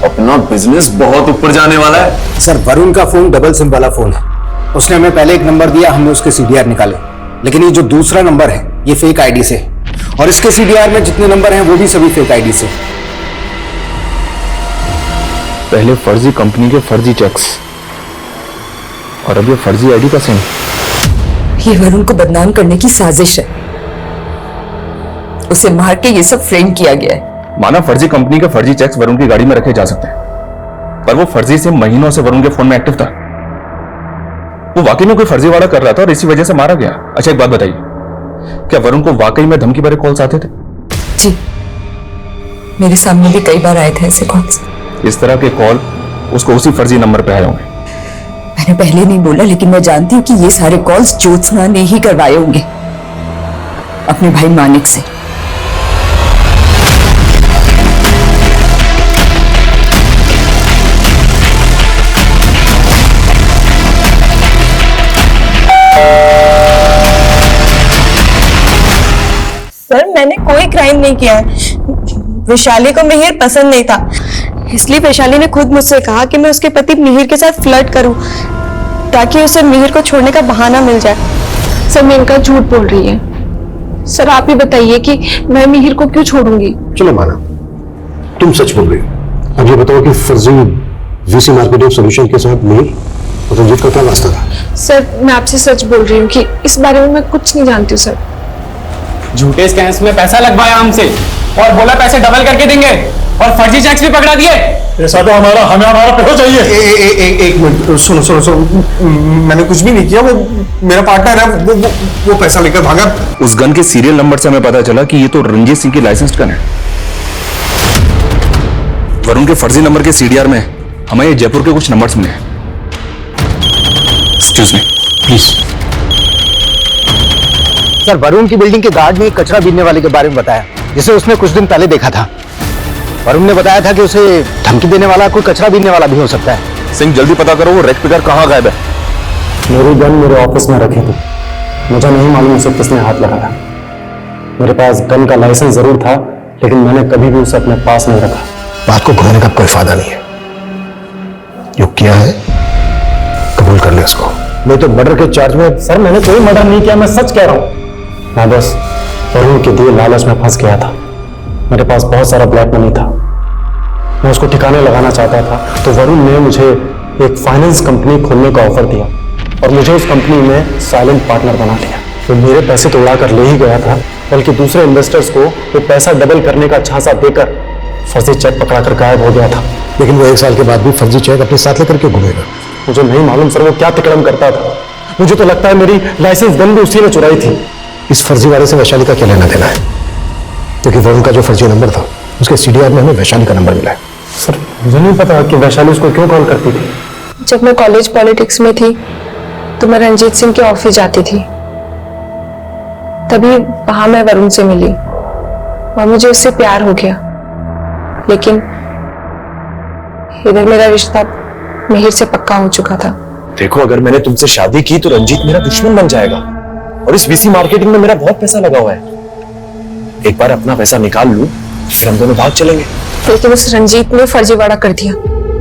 अपना बिजनेस बहुत ऊपर जाने वाला है। सर, वरुण का फोन डबल सिम वाला फोन है। उसने हमें पहले एक नंबर दिया, हमने उसके सीडीआर निकाले, लेकिन ये जो दूसरा नंबर है ये फेक आईडी से, और इसके सीडीआर में जितने नंबर हैं वो भी सभी फेक आईडी से। पहले फर्जी कंपनी के फर्जी चेक्स और अब ये फर्जी आईडी का सिम। ये वरुण को बदनाम करने की साजिश है। उसे मार के ये सब फ्रेम किया गया है। माना फर्जी कंपनी के फर्जी चेक्स वरुण की गाड़ी में रखे जा सकते हैं, पर वो फर्जी सिम महीनों से वरुण के फोन में एक्टिव था। वो वाकई में कोई फर्जीवाड़ा कर रहा था और इसी वजह से मारा गया। अच्छा एक बात बताइए, क्या वरुण को वाकई में धमकी भरे कॉल्स आते थे? जी, मेरे सामने भी कई बार आए थे ऐसे कॉल्स। इस तरह के कॉल उसको उसी फर्जी नंबर पे आए होंगे। मैंने पहले नहीं बोला, लेकिन मैं जानती हूँ कि ये सारे कॉल्स ज्योत्सना ने ही करवाए होंगे अपने भाई मानिक से। सर मैंने कोई क्राइम नहीं किया है। वैशाली को मिहिर पसंद नहीं था, इसलिए वैशाली ने खुद मुझसे कहा कि मैं उसके पति मिहिर के साथ फ्लर्ट करूं ताकि उसे मिहिर को छोड़ने का बहाना मिल जाए। सर मेनका झूठ बोल रही है। सर आप ही बताइए कि मैं मिहिर को क्यों छोड़ूंगी? चलो माना तुम सच बोल रही हो। अब ये बताओ कि फर्जी वीसी मार्केटिंग सॉल्यूशन के साथ मिहिर और रंजीत का क्या वास्ता था? सर मैं आपसे सच बोल रही हूँ कि इस बारे में मैं कुछ नहीं जानती हूँ सर। झूठे स्कैम्स में पैसा लगवाया हमसे और बोला पैसे डबल करके देंगे, और फर्जी चेक्स भी पकड़ा दिए। ऐसा तो हमें हमारा पैसा चाहिए। एक मिनट, सुनो, मैंने कुछ भी नहीं किया। वो मेरा पार्टनर है, वो पैसा लेकर भागा। उस गन के सीरियल नंबर से हमें पता चला कि ये तो रंजीत सिंह की लाइसेंस्ड गन है। वरुण के फर्जी नंबर के सीडीआर में हमें ये जयपुर के कुछ नंबर्स मिले हैं। Excuse me please. Sir, Varun की बिल्डिंग के गार्ड ने कचरा बीनने वाले के बारे में बताया, जिसे उसने कुछ दिन पहले देखा था। वरुण ने बताया था कि उसे धमकी देने वाला कोई कचरा बीनने वाला भी हो सकता है। सिंह जल्दी पता करो वो रेड पिकर कहाँ गायब है। मेरी गन मेरे ऑफिस में रखी थी, मुझे नहीं मालूम उसे किसने हाथ लगाया। मेरे पास गन का लाइसेंस जरूर था, लेकिन मैंने कभी भी उसे अपने पास नहीं रखा। बात को घुमाने का कोई फायदा नहीं है। जो किया है कबूल कर ले उसको, नहीं तो मर्डर के चार्ज में। सर मैंने कोई मर्डर नहीं किया, मैं सच कह रहा हूँ। मैं बस वरुण के दिए लालच में फंस गया था। मेरे पास बहुत सारा ब्लैक मनी था, मैं उसको ठिकाने लगाना चाहता था, तो वरुण ने मुझे एक फाइनेंस कंपनी खोलने का ऑफर दिया और मुझे उस कंपनी में साइलेंट पार्टनर बना लिया। तो मेरे पैसे तो उड़ा कर ले ही गया था, बल्कि दूसरे इन्वेस्टर्स को वो पैसा डबल करने का झांसा देकर फर्जी चेक पकड़ा कर गायब हो गया था। लेकिन वो 1 साल के बाद भी फर्जी चेक अपने साथ लेकर क्यों घूमेगा? मुझे नहीं मालूम सर वो क्या तिकड़म करता था। मुझे तो लगता है मेरी लाइसेंस गन भी उसी ने चुराई थी। इस फर्जी वाले से वैशाली का क्या लेना देना है? क्योंकि वरुण का जो फर्जी नंबर था उसके सीडीआर में हमें वैशाली का नंबर मिला है। सर मुझे नहीं पता कि वैशाली उसको क्यों कॉल करती थी। जब मैं कॉलेज पॉलिटिक्स में थी तो मैं रंजीत सिंह के ऑफिस जाती थी, तभी वहां मैं वरुण से मिली और मुझे उससे प्यार हो गया। लेकिन इधर मेरा रिश्ता मिहिर से पक्का हो चुका था। देखो, अगर मैंने तुमसे शादी की तो रंजीत मेरा दुश्मन बन जाएगा, और इस वीसी मार्केटिंग में मेरा बहुत पैसा लगा हुआ है। एक बार अपना पैसा निकाल लूं, फिर हम दोनों भाग चलेंगे। लेकिन उस रंजीत ने फर्जीवाड़ा कर दिया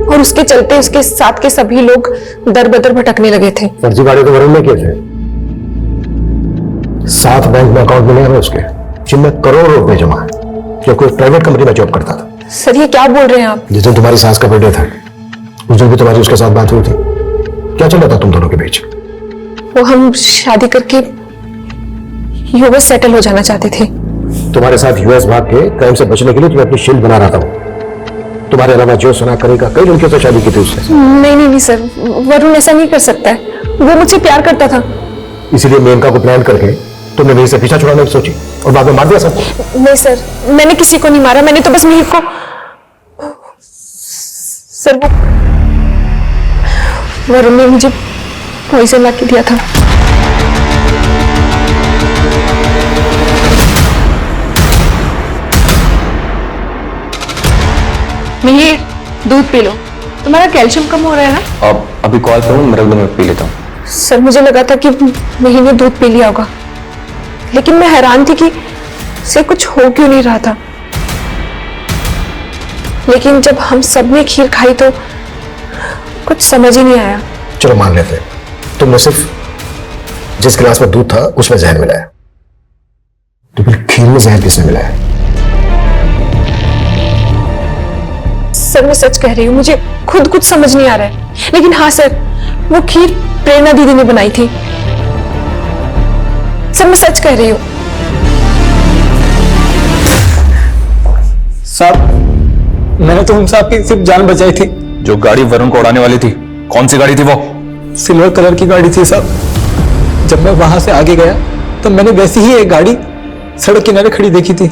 और उसके चलते उसके साथ के सभी लोग दर बदर भटकने लगे थे। फर्जीवाड़े तो वरुण ने किए थे। 7 बैंक में अकाउंट मिले हमें उसके, जिनमें करोड़ों रुपए जमा है, जो कोई प्राइवेट कंपनी में जॉब करता था। सर ये क्या बोल रहे हैं आप? जिस दिन तुम्हारी सास का बर्थडे था उस दिन भी तुम्हारी उसके साथ बात हुई थी। क्या चल रहा था तुम दोनों के बीच? वो हम शादी करके यूएस सेटल हो जाना चाहते थे। तुम्हारे साथ यूएस भाग के क्राइम से बचने के लिए तुम्हें अपनी शील्ड बना रहा था वो। तुम्हारे अलावा जो सुना करेगा, कई लड़कियों से शादी की थी उसने। नहीं सर, वरुण ऐसा नहीं कर सकता है। वो मुझसे प्यार करता था। इसीलिए मेनका को प्लान करके तुमने मेरे से पीछा छुड़ाने की सोची और बाद में मार दिया सबको। नहीं सर, मैंने किसी को नहीं मारा, मैंने तो बस मिहिर को। सर वो वरुण ने मुझे पॉइजन ला के दिया था। मिहिर दूध पी लो, तुम्हारा कैल्शियम कम हो रहा है ना। अब अभी कॉल करूँ, मेरा मैं पी लेता हूँ। सर मुझे लगा था कि मिहिर ने दूध पी लिया होगा, लेकिन मैं हैरान थी कि उसे कुछ हो क्यों नहीं रहा था। लेकिन जब हम सब ने खीर खाई तो कुछ समझ ही नहीं आया। चलो मान लेते, तुमने सिर्फ जिस गिलास में दूध था उसमें जहर मिलाया। तो फिर खीर में जहर किसने मिलाया? सर मैं सच कह रही हूँ, मुझे खुद कुछ समझ नहीं आ रहा है। लेकिन हाँ सर, वो खीर प्रेरणा दीदी ने बनाई थी। सर मैं सच कह रही हूँ। साहब, मैंने तो उनसे आपकी सिर्फ जान बचाई थी। जो गाड़ी वरुण को उड़ाने वाली थी, कौन सी गाड़ी थी वो? सिल्वर कलर की गाड़ी थी साहब। जब मैं वहां से आगे गया तो मैंने वैसी ही एक गाड़ी सड़क किनारे खड़ी देखी थी।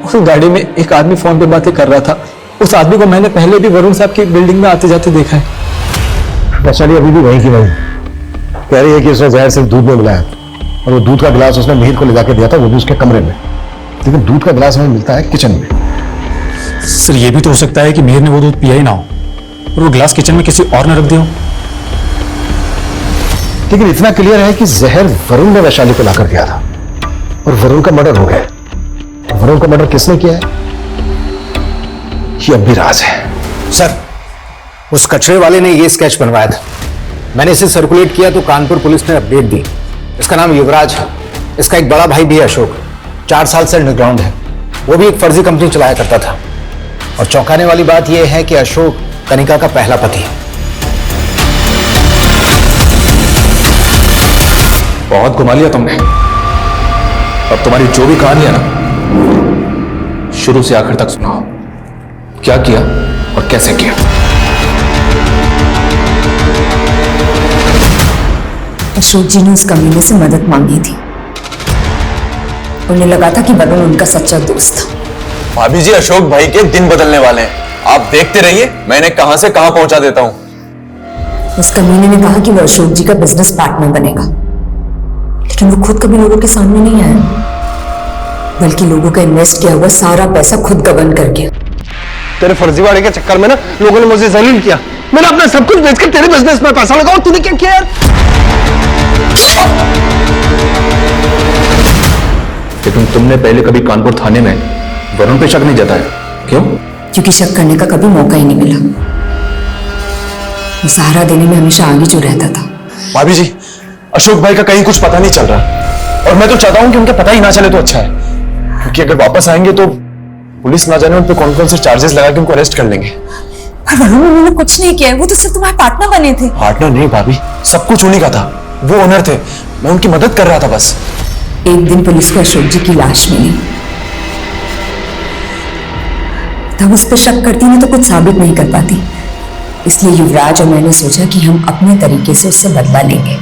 उस गाड़ी में एक आदमी फोन पे बातें कर रहा था। उस आदमी को मैंने पहले भी वरुण साहब की बिल्डिंग में आते जाते देखा है। वैशाली अभी भी वहीं की वहीं कह रही है कि उसने जहर सिर्फ दूध में मिलाया और वो दूध का गिलास उसने मिहिर को ले जाके दिया था, वो भी उसके कमरे में। लेकिन दूध का गिलास हमें मिलता है किचन में। सर ये भी तो हो सकता है कि मिहिर ने वो दूध पिया ही ना हो और वो ग्लास किचन में किसी और ने रख दिया हो। लेकिन इतना क्लियर है कि जहर वरुण ने वैशाली को लाकर दिया था और वरुण का मर्डर हो गया। वरुण का मर्डर किसने किया है ये अब भी राज है। सर, उस कचरे वाले ने ये स्केच बनवाया था। मैंने इसे सर्कुलेट किया तो कानपुर पुलिस ने अपडेट दी। इसका नाम युवराज है। इसका एक बड़ा भाई भी है अशोक, 4 साल से अंडरग्राउंड है। वो भी एक फर्जी कंपनी चलाया करता था। और चौंकाने वाली बात यह है कि अशोक कनिका का पहला पति है। बहुत घुमा लिया तुमने। अब तुम्हारी जो भी कहानी है ना, शुरू से आखिर तक सुनाओ। क्या किया और कैसे किया? अशोक जी ने उस कमीने से मदद मांगी थी। उन्हें लगा था कि वरुण उनका सच्चा दोस्त था। भाभी जी, अशोक भाई के दिन बदलने वाले हैं। आप देखते रहिए, मैं इन्हें कहां से कहां पहुंचा देता हूं। उस कमीने ने कहा कि वो अशोक जी का बिजनेस पार्टनर बनेगा, लेकिन वो खुद कभी लोगों के सामने नहीं आया, बल्कि लोगों का इन्वेस्ट किया हुआ सारा पैसा खुद गबन कर गया। तेरे फर्जीवाड़े के चक्कर में ना लोगों ने मुझे जलील किया। मैंने अपना सब कुछ बेचकर तेरे बिजनेस में पैसा लगाया और तूने क्या किया यार? लेकिन तुमने पहले कभी कानपुर थाने में वरुण पे शक नहीं जताया, क्यों? क्योंकि शक करने का कभी मौका ही नहीं मिला। वो सहारा देने में हमेशा आगे जो रहता था। भाभी जी, अशोक भाई का कहीं कुछ पता नहीं चल रहा और मैं तो चाहता हूं कि उनका पता ही ना चले तो अच्छा है, क्योंकि अगर वापस आएंगे तो पुलिस ना जाने उन पे कौन कौन से चार्जेस लगा के उनको अरेस्ट कर लेंगे। उन्होंने कुछ नहीं किया, वो तो सिर्फ तुम्हारे पार्टनर बने थे। पार्टनर नहीं भाभी, सब कुछ उन्हीं का था। वो ओनर थे, मैं उनकी मदद कर रहा था बस। एक दिन पुलिस को अशोक जी की लाश मिली। तब उस पर शक करती ना तो कुछ साबित नहीं कर पाती। इसलिए युवराज और मैंने सोचा कि हम अपने तरीके से उससे बदला लेंगे।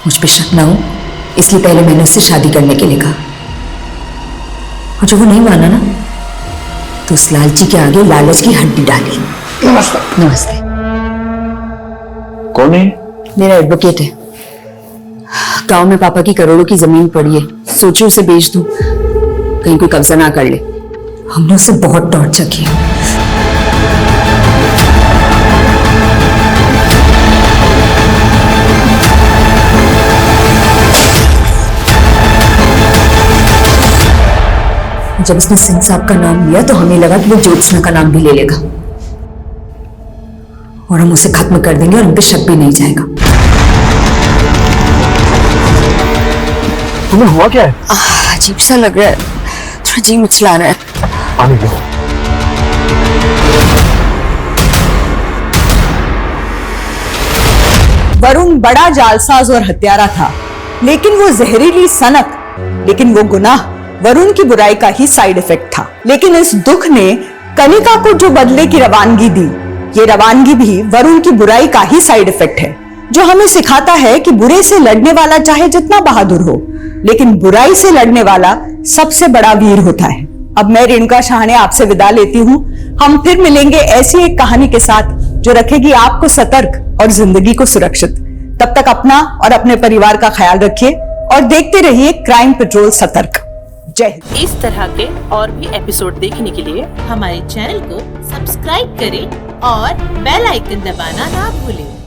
मुझ पे शक ना हो इसलिए पहले मैंने उससे शादी करने के लिए कहा, और जब वो नहीं माना ना तो उस लालची के आगे लालच की हड्डी डाली। नमस्ते। नमस्ते। कौन है? मेरा एडवोकेट है। गांव में पापा की करोड़ों की जमीन पड़ी है, सोची उसे बेच दूं, कहीं कोई कब्जा ना कर ले। हमने उसे बहुत टॉर्चर किया। जब उसने सिंह साहब का नाम लिया तो हमें लगा कि वो ज्योत्सना का नाम भी ले लेगा और हम उसे खत्म कर देंगे और हम पे शक भी नहीं जाएगा। तुम्हें हुआ क्या है? अजीब सा लग रहा है, थोड़ा जी मिचला रहा है। पानी लो। वरुण बड़ा जालसाज और हत्यारा था, लेकिन वो जहरीली सनक, लेकिन वो गुनाह वरुण की बुराई का ही साइड इफेक्ट था। लेकिन इस दुख ने कनिका को जो बदले की रवानगी दी, ये रवानगी भी वरुण की बुराई का ही साइड इफेक्ट है, जो हमें सिखाता है कि बुरे से लड़ने वाला चाहे जितना बहादुर हो, लेकिन बुराई से लड़ने वाला सबसे बड़ा वीर होता है। अब मैं रेणुका शाहने आपसे विदा लेती हूँ। हम फिर मिलेंगे ऐसी एक कहानी के साथ जो रखेगी आपको सतर्क और जिंदगी को सुरक्षित। तब तक अपना और अपने परिवार का ख्याल रखिए और देखते रहिए क्राइम पेट्रोल सतर्क। जय हिंद। इस तरह के और भी एपिसोड देखने के लिए हमारे चैनल को सब्सक्राइब करें और बेल आइकन दबाना ना भूलें।